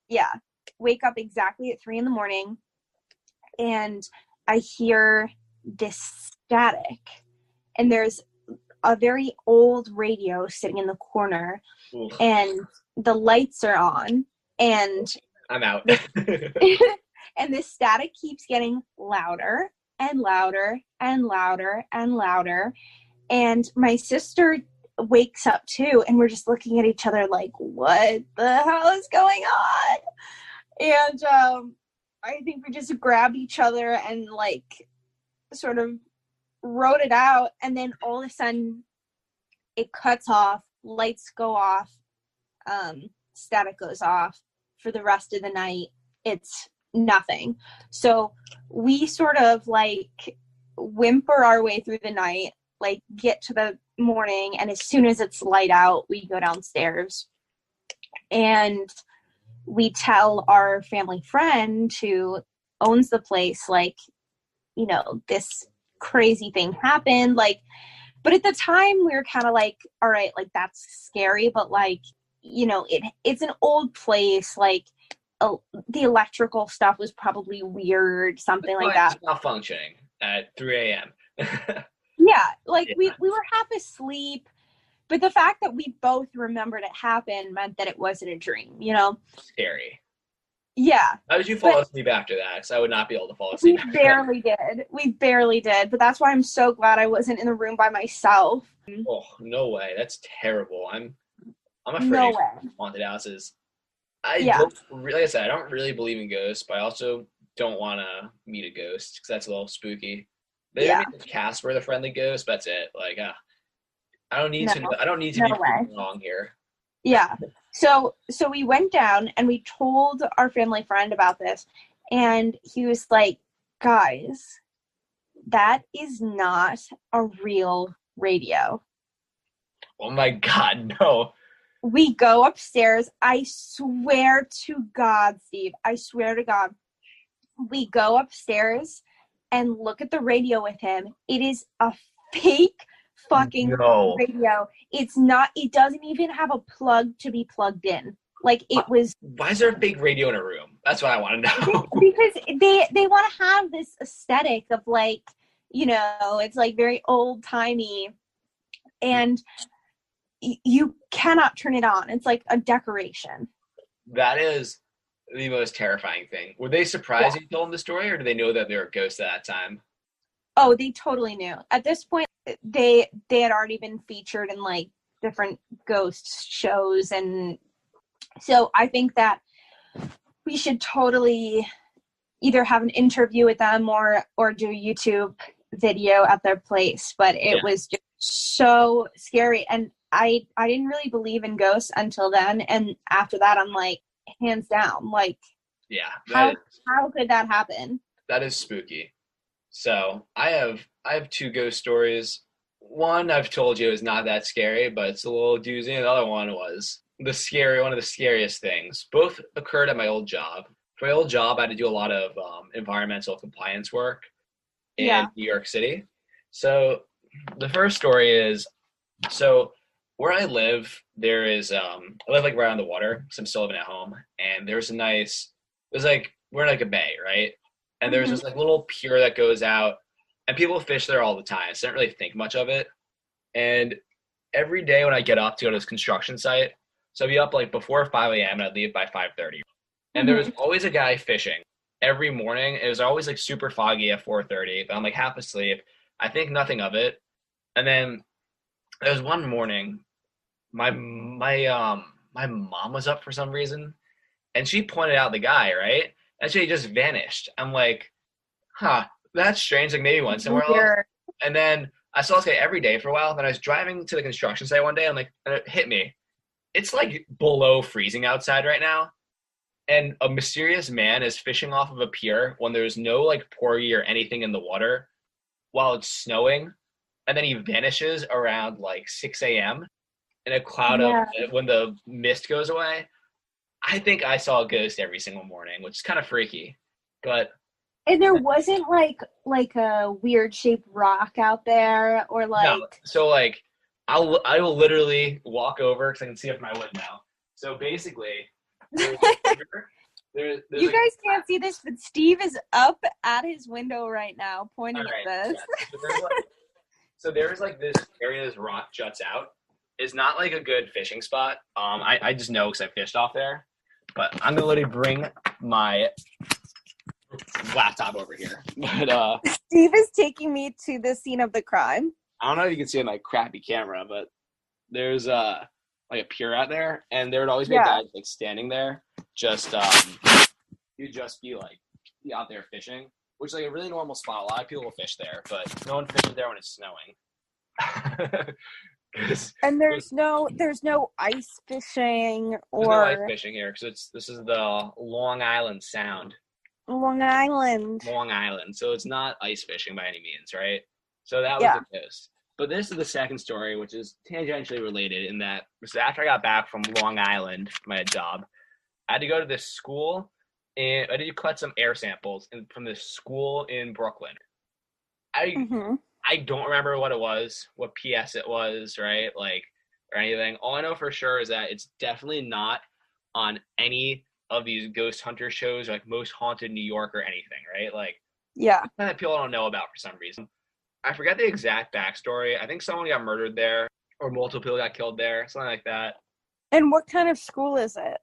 Yeah. Wake up exactly at 3 a.m. and I hear this static, and there's a very old radio sitting in the corner. Oof. And the lights are on, and I'm out. and the static keeps getting louder and louder and louder and louder. And my sister wakes up too, and we're just looking at each other like, what the hell is going on? And I think we just grabbed each other and like sort of wrote it out. And then all of a sudden it cuts off, lights go off, static goes off. For the rest of the night, it's nothing. So we sort of like whimper our way through the night, like get to the morning, and as soon as it's light out, we go downstairs and we tell our family friend who owns the place, like, you know, this crazy thing happened. Like, but at the time we were kind of like, all right, like that's scary, but like, you know, it's an old place, like the electrical stuff was probably weird, something like that. It's not functioning at 3 a.m. Yeah, like we were half asleep, but the fact that we both remembered it happened meant that it wasn't a dream, you know? Scary. Yeah. How did you fall asleep after that? Because I would not be able to fall asleep. We barely did, but that's why I'm so glad I wasn't in the room by myself. Oh, no way. That's terrible. I'm afraid No of haunted houses. Like I said, I don't really believe in ghosts, but I also don't want to meet a ghost because that's a little spooky. They made Casper the friendly ghost, but that's it. Like, I don't need to. I don't need to be proven wrong here. Yeah. So we went down and we told our family friend about this, and he was like, "Guys, that is not a real radio." Oh my God, no. We go upstairs. I swear to God, Steve, I swear to God, we go upstairs and look at the radio with him. It is a fake fucking radio. It's not, it doesn't even have a plug to be plugged in. Like it was. Why is there a big radio in a room? That's what I want to know. Because they want to have this aesthetic of like, you know, it's like very old timey, and you cannot turn it on. It's like a decoration. That is the most terrifying thing. Were they surprised you told them the story, or did they know that they were ghosts at that time? Oh, they totally knew. At this point, they had already been featured in like different ghost shows, and so I think that we should totally either have an interview with them or do a YouTube video at their place. But it was just so scary, and I didn't really believe in ghosts until then, and after that I'm like, hands down, like, how could that happen? That is spooky. So I have two ghost stories. One I've told you is not that scary, but it's a little doozy. And the other one was one of the scariest things. Both occurred at my old job. For my old job, I had to do a lot of environmental compliance work in New York City. So the first story is, so where I live, there is, I live like right on the water, because I'm still living at home, and we're in like a bay, right? And there's this like little pier that goes out, and people fish there all the time, so I don't really think much of it. And every day when I get up to go to this construction site, so I'd be up like before 5 a.m. and I'd leave by 5:30. And there was always a guy fishing every morning. It was always like super foggy at 4:30, but I'm like half asleep. I think nothing of it. And then there was one morning, my mom was up for some reason, and she pointed out the guy, right? And so he just vanished. I'm like, that's strange. Like maybe went somewhere else. And then I saw this guy every day for a while. Then I was driving to the construction site one day. I'm like, and it hit me. It's like below freezing outside right now. And a mysterious man is fishing off of a pier when there's no like porgy or anything in the water while it's snowing. And then he vanishes around like 6 a.m. in a cloud of when the mist goes away. I think I saw a ghost every single morning, which is kind of freaky. But and there wasn't like a weird shaped rock out there, or like no. So like I will literally walk over because I can see up my window. So basically, there's you guys can't see this, but Steve is up at his window right now, pointing at this. Yeah. So there's like this area this rock juts out. It's not like a good fishing spot. I just know because I fished off there. But I'm gonna literally bring my laptop over here. But Steve is taking me to the scene of the crime. I don't know if you can see in my crappy camera, but there's like a pier out there, and there would always be guys like standing there. Just you'd just be like out there fishing, which is like a really normal spot. A lot of people will fish there, but no one fishes there when it's snowing. And there's no ice fishing or no ice fishing here because this is the Long Island Sound. Long Island. So it's not ice fishing by any means, right? So that was the ghost. But this is the second story, which is tangentially related in that after I got back from Long Island, my job, I had to go to this school and I had to collect some air samples from this school in Brooklyn. I don't remember what it was, what PS it was, right? Like, or anything. All I know for sure is that it's definitely not on any of these ghost hunter shows, like Most Haunted New York or anything, right? Like, that people don't know about for some reason. I forget the exact backstory. I think someone got murdered there, or multiple people got killed there, something like that. And what kind of school is it?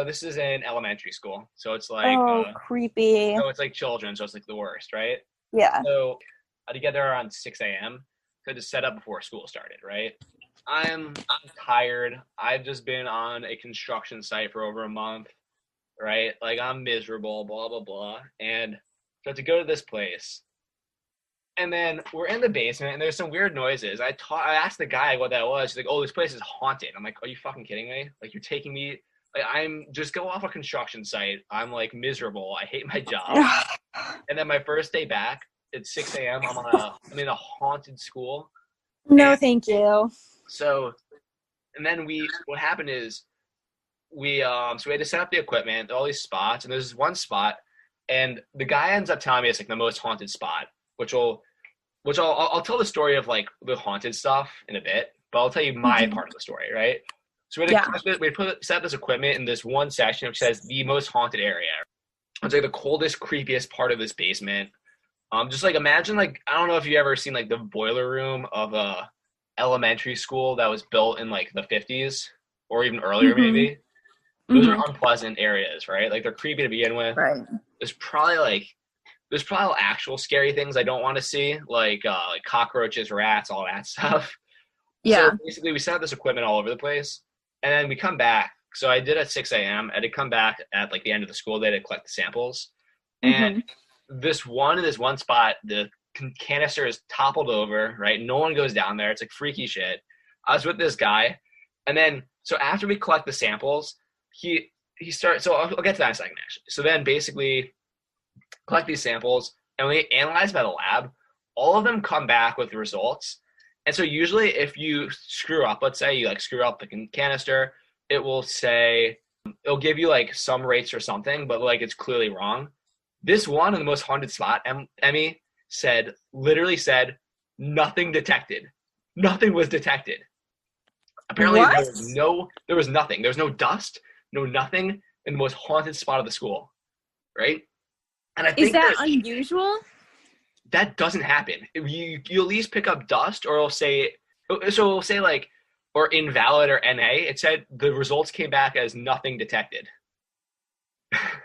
This is an elementary school, so it's like creepy. So it's like children, so it's like the worst, right? Yeah. So I had to get there around 6 a.m. to set up before school started, right? I'm tired. I've just been on a construction site for over a month, right? Like I'm miserable, blah blah blah, and so I have to go to this place. And then we're in the basement, and there's some weird noises. I asked the guy what that was. He's like, "Oh, this place is haunted." I'm like, "Are you fucking kidding me? Like, you're taking me? Like, I'm just go off a construction site. I'm like miserable. I hate my job." And then my first day back at 6 a.m., I'm in a haunted school. No, thank you. So, and then what happened is so we had to set up the equipment, all these spots, and there's this one spot, and the guy ends up telling me it's like the most haunted spot. Which I'll tell the story of like the haunted stuff in a bit, but I'll tell you my part of the story, right? So we set up this equipment in this one section which says the most haunted area. It's like the coldest, creepiest part of this basement. Just like imagine like I don't know if you ever seen like the boiler room of a elementary school that was built in like the 50s or even earlier maybe. Those are unpleasant areas, right? Like they're creepy to begin with. Right. There's probably actual scary things I don't want to see, like cockroaches, rats, all that stuff. Yeah. So basically, we set up this equipment all over the place, and then we come back. So I did at 6 a.m. I did come back at like the end of the school day to collect the samples. And this one spot, the canister is toppled over, right? No one goes down there. It's like freaky shit. I was with this guy, and then so after we collect the samples, he starts. So I'll get to that in a second, actually. So then basically collect these samples, and when we analyze by the lab, all of them come back with results. And so usually if you screw up, let's say you like screw up the canister, it'll give you like some rates or something, but like it's clearly wrong. This one in the most haunted spot, Emmy literally said nothing detected. Nothing was detected. Apparently there was nothing. There was no dust, no nothing in the most haunted spot of the school. Right? And I think is that unusual? That doesn't happen. You at least pick up dust, or it'll say like, or invalid or NA. It said the results came back as nothing detected.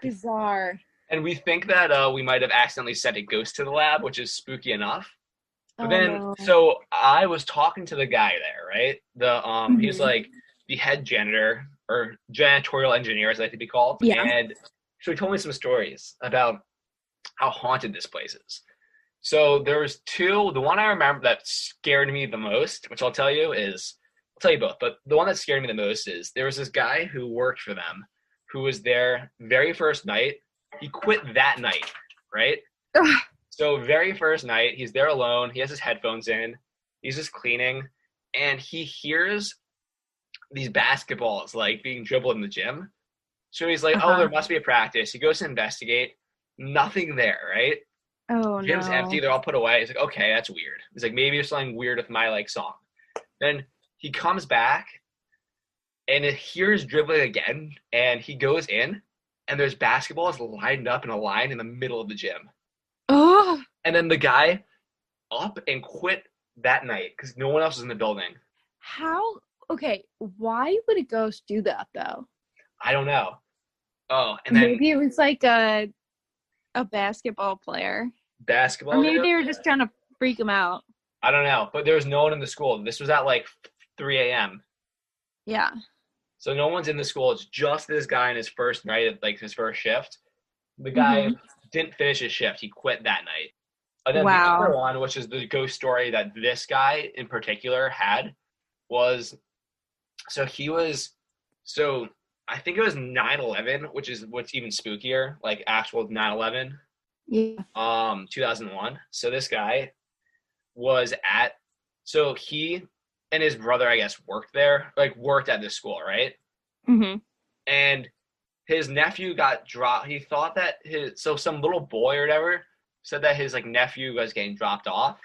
Bizarre. And we think that we might have accidentally sent a ghost to the lab, which is spooky enough. But so I was talking to the guy there, right? He's like the head janitor or janitorial engineer, as I like to be called. Yeah. And so he told me some stories about how haunted this place is. So there was two. The one I remember that scared me the most, which I'll tell you both, but the one that scared me the most is there was this guy who worked for them who was there very first night. He quit that night, right? So very first night, he's there alone. He has his headphones in. He's just cleaning, and he hears these basketballs like being dribbled in the gym. So he's like, oh, there must be a practice. He goes to investigate. Nothing there, right? Oh, Gym's no. empty. They're all put away. He's like, okay, that's weird. He's like, maybe there's something weird with my like song. Then he comes back and it hears dribbling again, and he goes in, and there's basketballs lined up in a line in the middle of the gym. Oh. And then the guy up and quit that night because no one else was in the building. How? Okay, why would a ghost do that, though? I don't know. Oh, and then maybe it was like a basketball player. Basketball? Or maybe they were just trying to freak him out. I don't know, but there was no one in the school. This was at like 3 a.m. Yeah. So no one's in the school. It's just this guy in his first night, like his first shift. The guy didn't finish his shift. He quit that night. And then the other one, which is the ghost story that this guy in particular had, was I think it was 9/11, which is what's even spookier, like actual 9/11. Yeah. 2001. So this guy he and his brother, I guess, worked at this school, right? Mm-hmm. And his nephew got dropped. He thought that some little boy or whatever said that his like nephew was getting dropped off,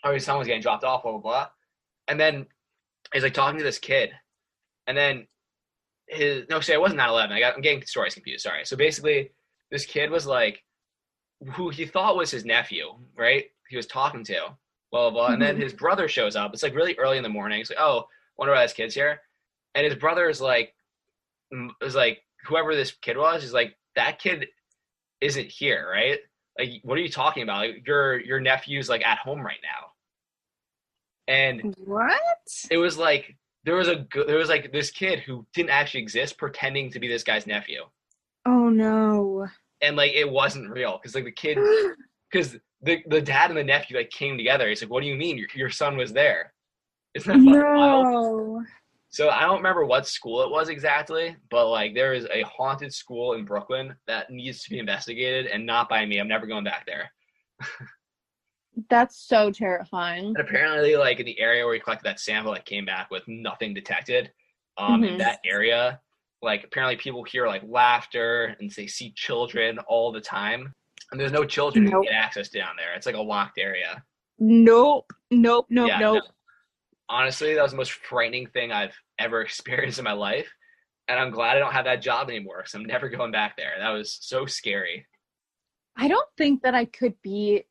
or his son was getting dropped off, blah, blah, blah. And then he's like talking to this kid. And then it wasn't 9/11. I'm getting the stories confused. Sorry. So basically this kid was like, who he thought was his nephew, right? He was talking to, blah, blah, blah. And then his brother shows up. It's like really early in the morning. He's like, oh, wonder why this kid's here. And his brother is like, whoever this kid was, he's like, that kid isn't here, right? Like, what are you talking about? Like, your nephew's like at home right now. And what? It was like, there was like this kid who didn't actually exist pretending to be this guy's nephew. Oh no. And like, it wasn't real. Cause like the kid, cause the dad and the nephew like came together. He's like, what do you mean? Your son was there. Isn't that wild? So I don't remember what school it was exactly, but like there is a haunted school in Brooklyn that needs to be investigated, and not by me. I'm never going back there. That's so terrifying. And apparently, like in the area where he collected that sample, it came back with nothing detected. In that area, like apparently people hear like laughter and they see children all the time, and there's no children who get access down there. It's like a locked area. Nope. Honestly, that was the most frightening thing I've ever experienced in my life. And I'm glad I don't have that job anymore, because I'm never going back there. That was so scary. I don't think that I could be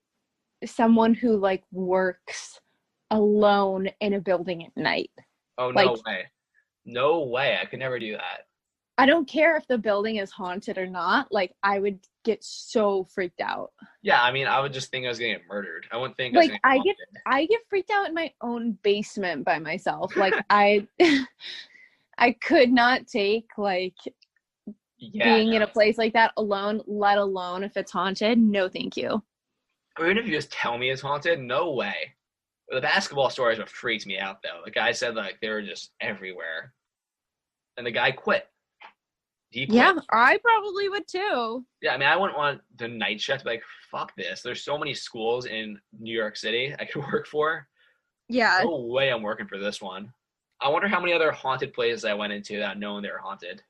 someone who like works alone in a building at night. Oh, no way. No way. I could never do that. I don't care if the building is haunted or not. Like, I would get so freaked out. Yeah, I mean, I would just think I was going to get murdered. I wouldn't think like I get freaked out in my own basement by myself. Like I could not take like being in a place like that alone, let alone if it's haunted. No, thank you. Or even if you just tell me it's haunted, no way. The basketball stories what freaked me out though. The guy said like they were just everywhere, and the guy quit. Yeah, I probably would too. Yeah, I mean, I wouldn't want the night shift to be like, fuck this. There's so many schools in New York City I could work for. Yeah. No way I'm working for this one. I wonder how many other haunted places I went into that knowing they were haunted.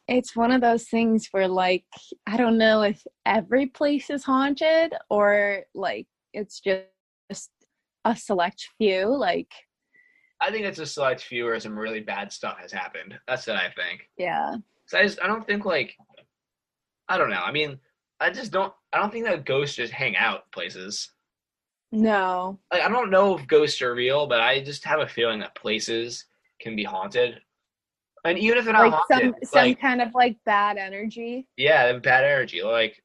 It's one of those things where, like, I don't know if every place is haunted or, like, it's just a select few. Like, I think it's a select few where some really bad stuff has happened. That's what I think. Yeah. I don't think like, I don't know. I mean, I don't think that ghosts just hang out places. No. Like, I don't know if ghosts are real, but I just have a feeling that places can be haunted. And even if they're not like haunted. Some kind of like bad energy. Yeah, bad energy. Like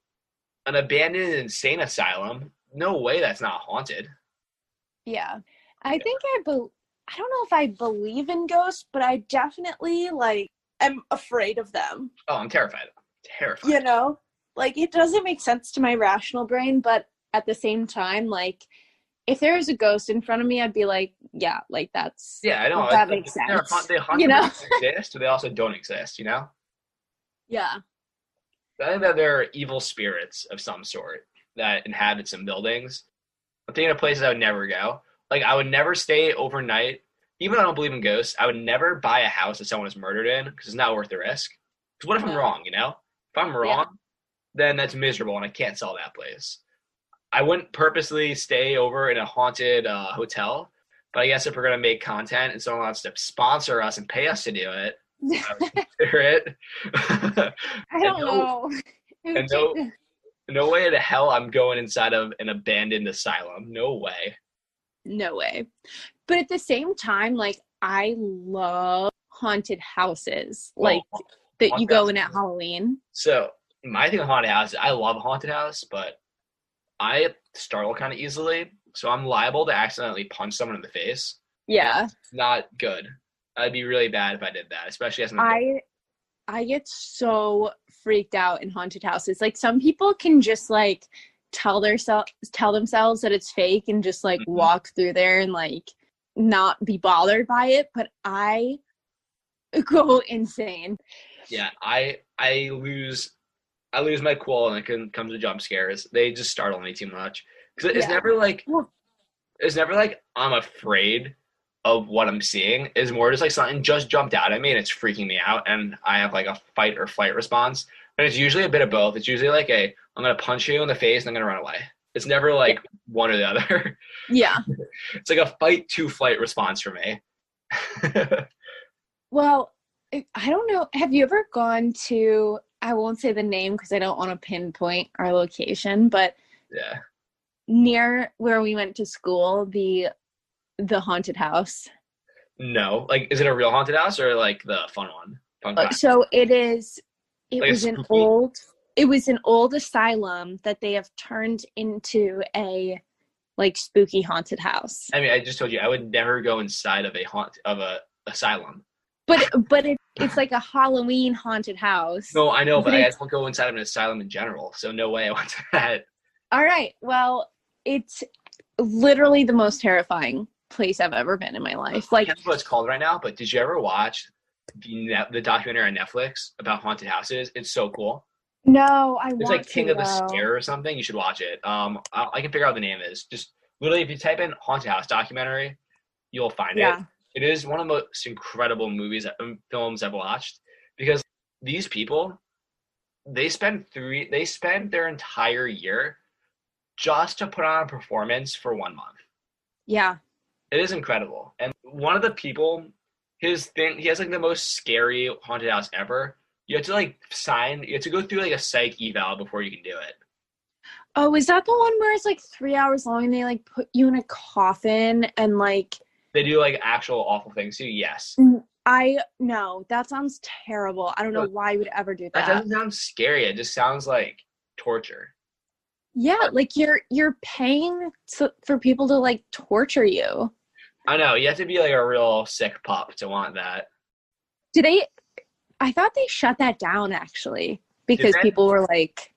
an abandoned insane asylum. No way that's not haunted. Yeah. I think I don't know if I believe in ghosts, but I definitely like I'm afraid of them. Oh, I'm terrified. Terrified. You know, like it doesn't make sense to my rational brain, but at the same time, like if there was a ghost in front of me, I'd be like, yeah, like that's I know that makes sense. They 100% exist, but they also don't exist. You know? Yeah. I think that there are evil spirits of some sort that inhabit some buildings. I'm thinking of places I would never go. Like I would never stay overnight even though I don't believe in ghosts, I would never buy a house that someone was murdered in because it's not worth the risk. Because what if I'm No. wrong, If I'm wrong, then that's miserable and I can't sell that place. I wouldn't purposely stay over in a haunted hotel, but I guess if we're going to make content and someone wants to sponsor us and pay us to do it, I would consider it. I don't know. And no way in hell I'm going inside of an abandoned asylum. No way. No way. But at the same time, like, I love haunted houses, like that you go in at Halloween. So my thing with haunted houses, I love a haunted house, but I startle kind of easily, so I'm liable to accidentally punch someone in the face. Yeah. That's not good. I'd be really bad if I did that, especially as an adult. I get so freaked out in haunted houses. Like, some people can just like tell themselves that it's fake and just like walk through there and like not be bothered by it, but I go insane. Yeah, I lose my cool when it comes to jump scares. They just startle me too much because it's never like I'm afraid of what I'm seeing. It's more just like something just jumped out at me and it's freaking me out, and I have like a fight or flight response. And it's usually a bit of both. It's usually like I'm gonna punch you in the face and I'm gonna run away. It's never like one or the other. Yeah. It's like a fight to flight response for me. Well, I don't know. Have you ever gone to, I won't say the name because I don't want to pinpoint our location, but yeah, near where we went to school, the haunted house? No. Like, is it a real haunted house or like the fun one? So it like was an old asylum that they have turned into a like spooky haunted house. I mean, I just told you I would never go inside of a asylum. But it's like a Halloween haunted house. No, I know, but I just won't go inside of an asylum in general. So no way I want that. All right. Well, it's literally the most terrifying place I've ever been in my life. Like, I can't remember what it's called right now, but did you ever watch the documentary on Netflix about haunted houses? It's so cool. No, It's like King of the Scare or something. You should watch it. I can figure out what the name is. Just literally, if you type in haunted house documentary, you'll find it. It is one of the most incredible films I've watched, because these people, they spend their entire year just to put on a performance for 1 month. Yeah. It is incredible. And one of the people, he has like the most scary haunted house ever. You have to go through like a psych eval before you can do it. Oh, is that the one where it's like 3 hours long and they like put you in a coffin and like they do like actual awful things too? Yes. No, that sounds terrible. I don't know why you would ever do that. That doesn't sound scary. It just sounds like torture. Yeah, like you're paying for people to like torture you. I know. You have to be like a real sick pup to want that. I thought they shut that down actually because people were like,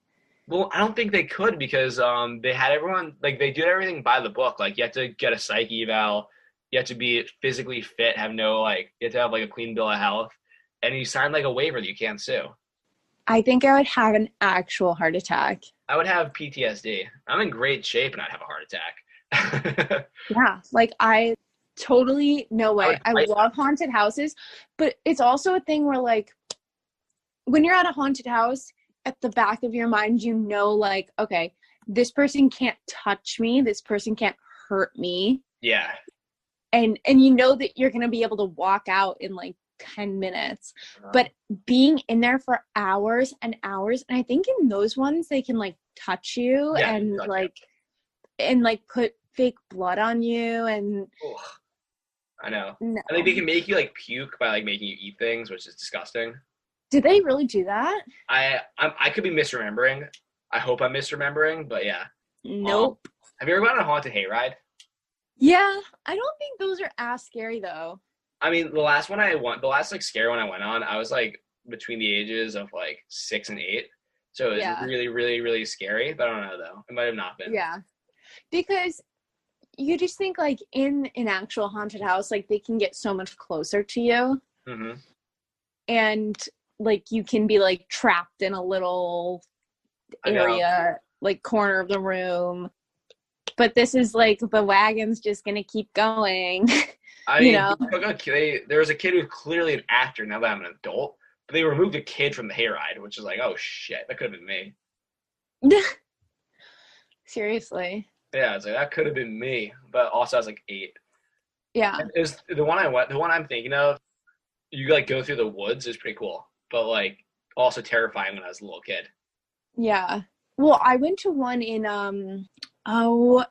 well, I don't think they could because they had everyone, like, they did everything by the book. Like, you have to get a psych eval, you have to be physically fit, you have to have like a clean bill of health, and you sign like a waiver that you can't sue. I think I would have an actual heart attack. I would have PTSD. I'm in great shape and I'd have a heart attack. Yeah, like I totally, no way. I love haunted houses, but it's also a thing where like when you're at a haunted house, at the back of your mind, you know, like, okay, this person can't touch me, this person can't hurt me. Yeah. And you know that you're going to be able to walk out in like 10 minutes. But being in there for hours and hours, and I think in those ones they can like touch you and put fake blood on you and I know. No. I think they can make you like puke by like making you eat things, which is disgusting. Did they really do that? I could be misremembering. I hope I'm misremembering, but yeah. Nope. Have you ever gone on a haunted hayride? Yeah, I don't think those are as scary though. I mean, the last like scary one I went on, I was like between the ages of like 6 and 8. So it was really, really, really scary. But I don't know though. It might have not been. Yeah. Because you just think like in an actual haunted house, like they can get so much closer to you. Mm-hmm. And like you can be like trapped in a little area, like corner of the room. but this is like the wagon's just gonna keep going. I mean, there was a kid who's clearly an actor now that I'm an adult, but they removed a kid from the hayride, which is like, oh shit, that could have been me. Seriously. Yeah, it's like that could have been me, but also I was like 8. Yeah. It was the one I'm thinking of. You like go through the woods is pretty cool, but like also terrifying when I was a little kid. Yeah. Well, I went to one in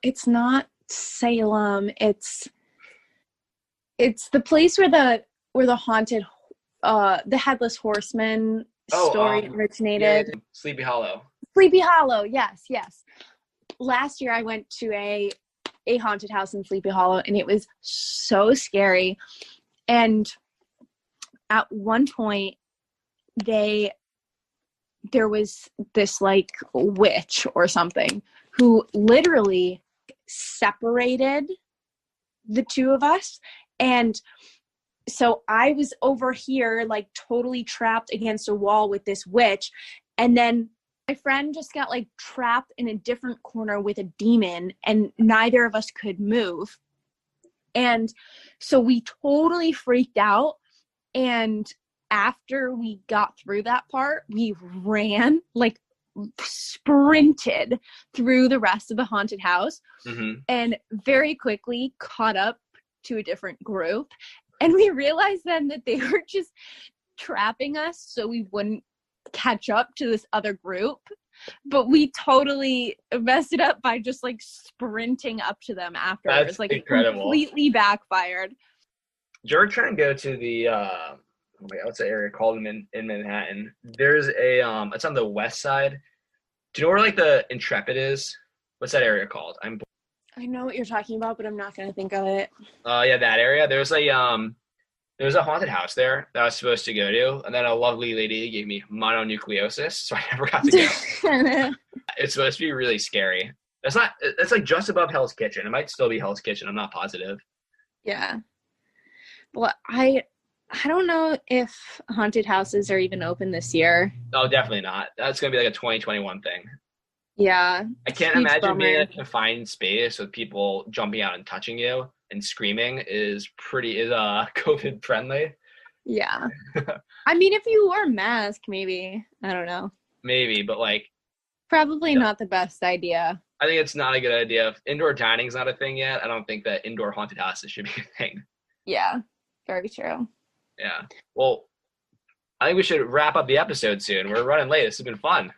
it's not Salem. It's the place where the haunted the Headless Horseman story originated. Yeah, Sleepy Hollow. Sleepy Hollow. Yes. Last year I went to a haunted house in Sleepy Hollow, and it was so scary. And at one point there was this like witch or something who literally separated the two of us. And so I was over here like totally trapped against a wall with this witch, and then my friend just got like trapped in a different corner with a demon, and neither of us could move. And so we totally freaked out. And after we got through that part, we ran, like sprinted through the rest of the haunted house, and very quickly caught up to a different group. And we realized then that they were just trapping us so we wouldn't catch up to this other group. But we totally messed it up by just like sprinting up to them afterwards. That's like incredible. Completely backfired. Did you ever try and go to the what's the area called in Manhattan? There's a it's on the west side. Do you know where like the Intrepid is? What's that area called? I know what you're talking about, but I'm not gonna think of it. Yeah, that area. There's a haunted house there that I was supposed to go to, and then a lovely lady gave me mononucleosis, so I never got to go. It's supposed to be really scary. It's like just above Hell's Kitchen. It might still be Hell's Kitchen. I'm not positive. Yeah. Well, I don't know if haunted houses are even open this year. No, definitely not. That's gonna be like a 2021 thing. Yeah. I can't imagine being in a confined space with people jumping out and touching you and screaming is COVID friendly. Yeah. I mean, if you wore a mask, maybe. I don't know. Maybe, but like. Probably not the best idea. I think it's not a good idea. If indoor dining is not a thing yet, I don't think that indoor haunted houses should be a thing. Yeah. Very true. Yeah. Well, I think we should wrap up the episode soon. We're running late. This has been fun.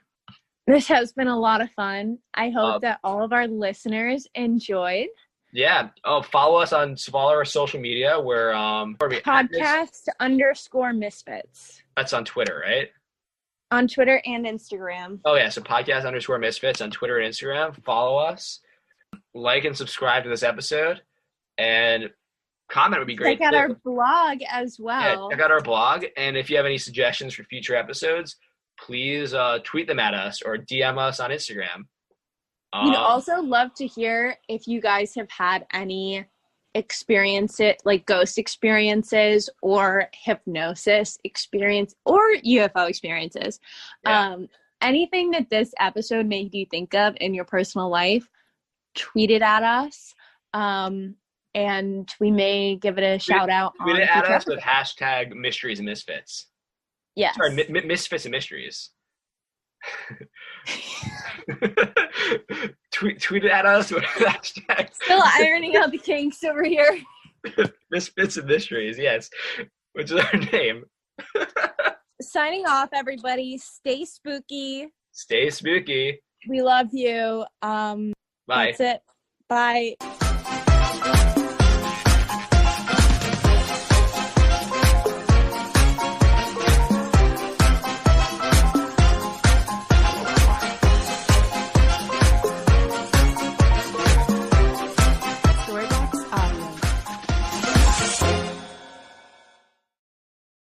This has been a lot of fun. I hope that all of our listeners enjoyed. Yeah. Oh, follow our social media. We're podcast_Misfits. That's on Twitter, right? On Twitter and Instagram. Oh yeah, so podcast_Misfits on Twitter and Instagram. Follow us. Like and subscribe to this episode. And comment would be great. Check out our blog as well. Yeah, check out our blog. And if you have any suggestions for future episodes, please tweet them at us or DM us on Instagram. We'd also love to hear if you guys have had any like ghost experiences or hypnosis experience or UFO experiences. Yeah. Anything that this episode made you think of in your personal life, tweet it at us. And we may give it a shout out. Tweet it at us with hashtag Mysteries and Misfits. Yes. Sorry, Misfits and Mysteries. tweet it at us with hashtag. Still ironing out the kinks over here. Misfits and Mysteries, yes. Which is our name. Signing off, everybody. Stay spooky. Stay spooky. We love you. Bye. That's it. Bye.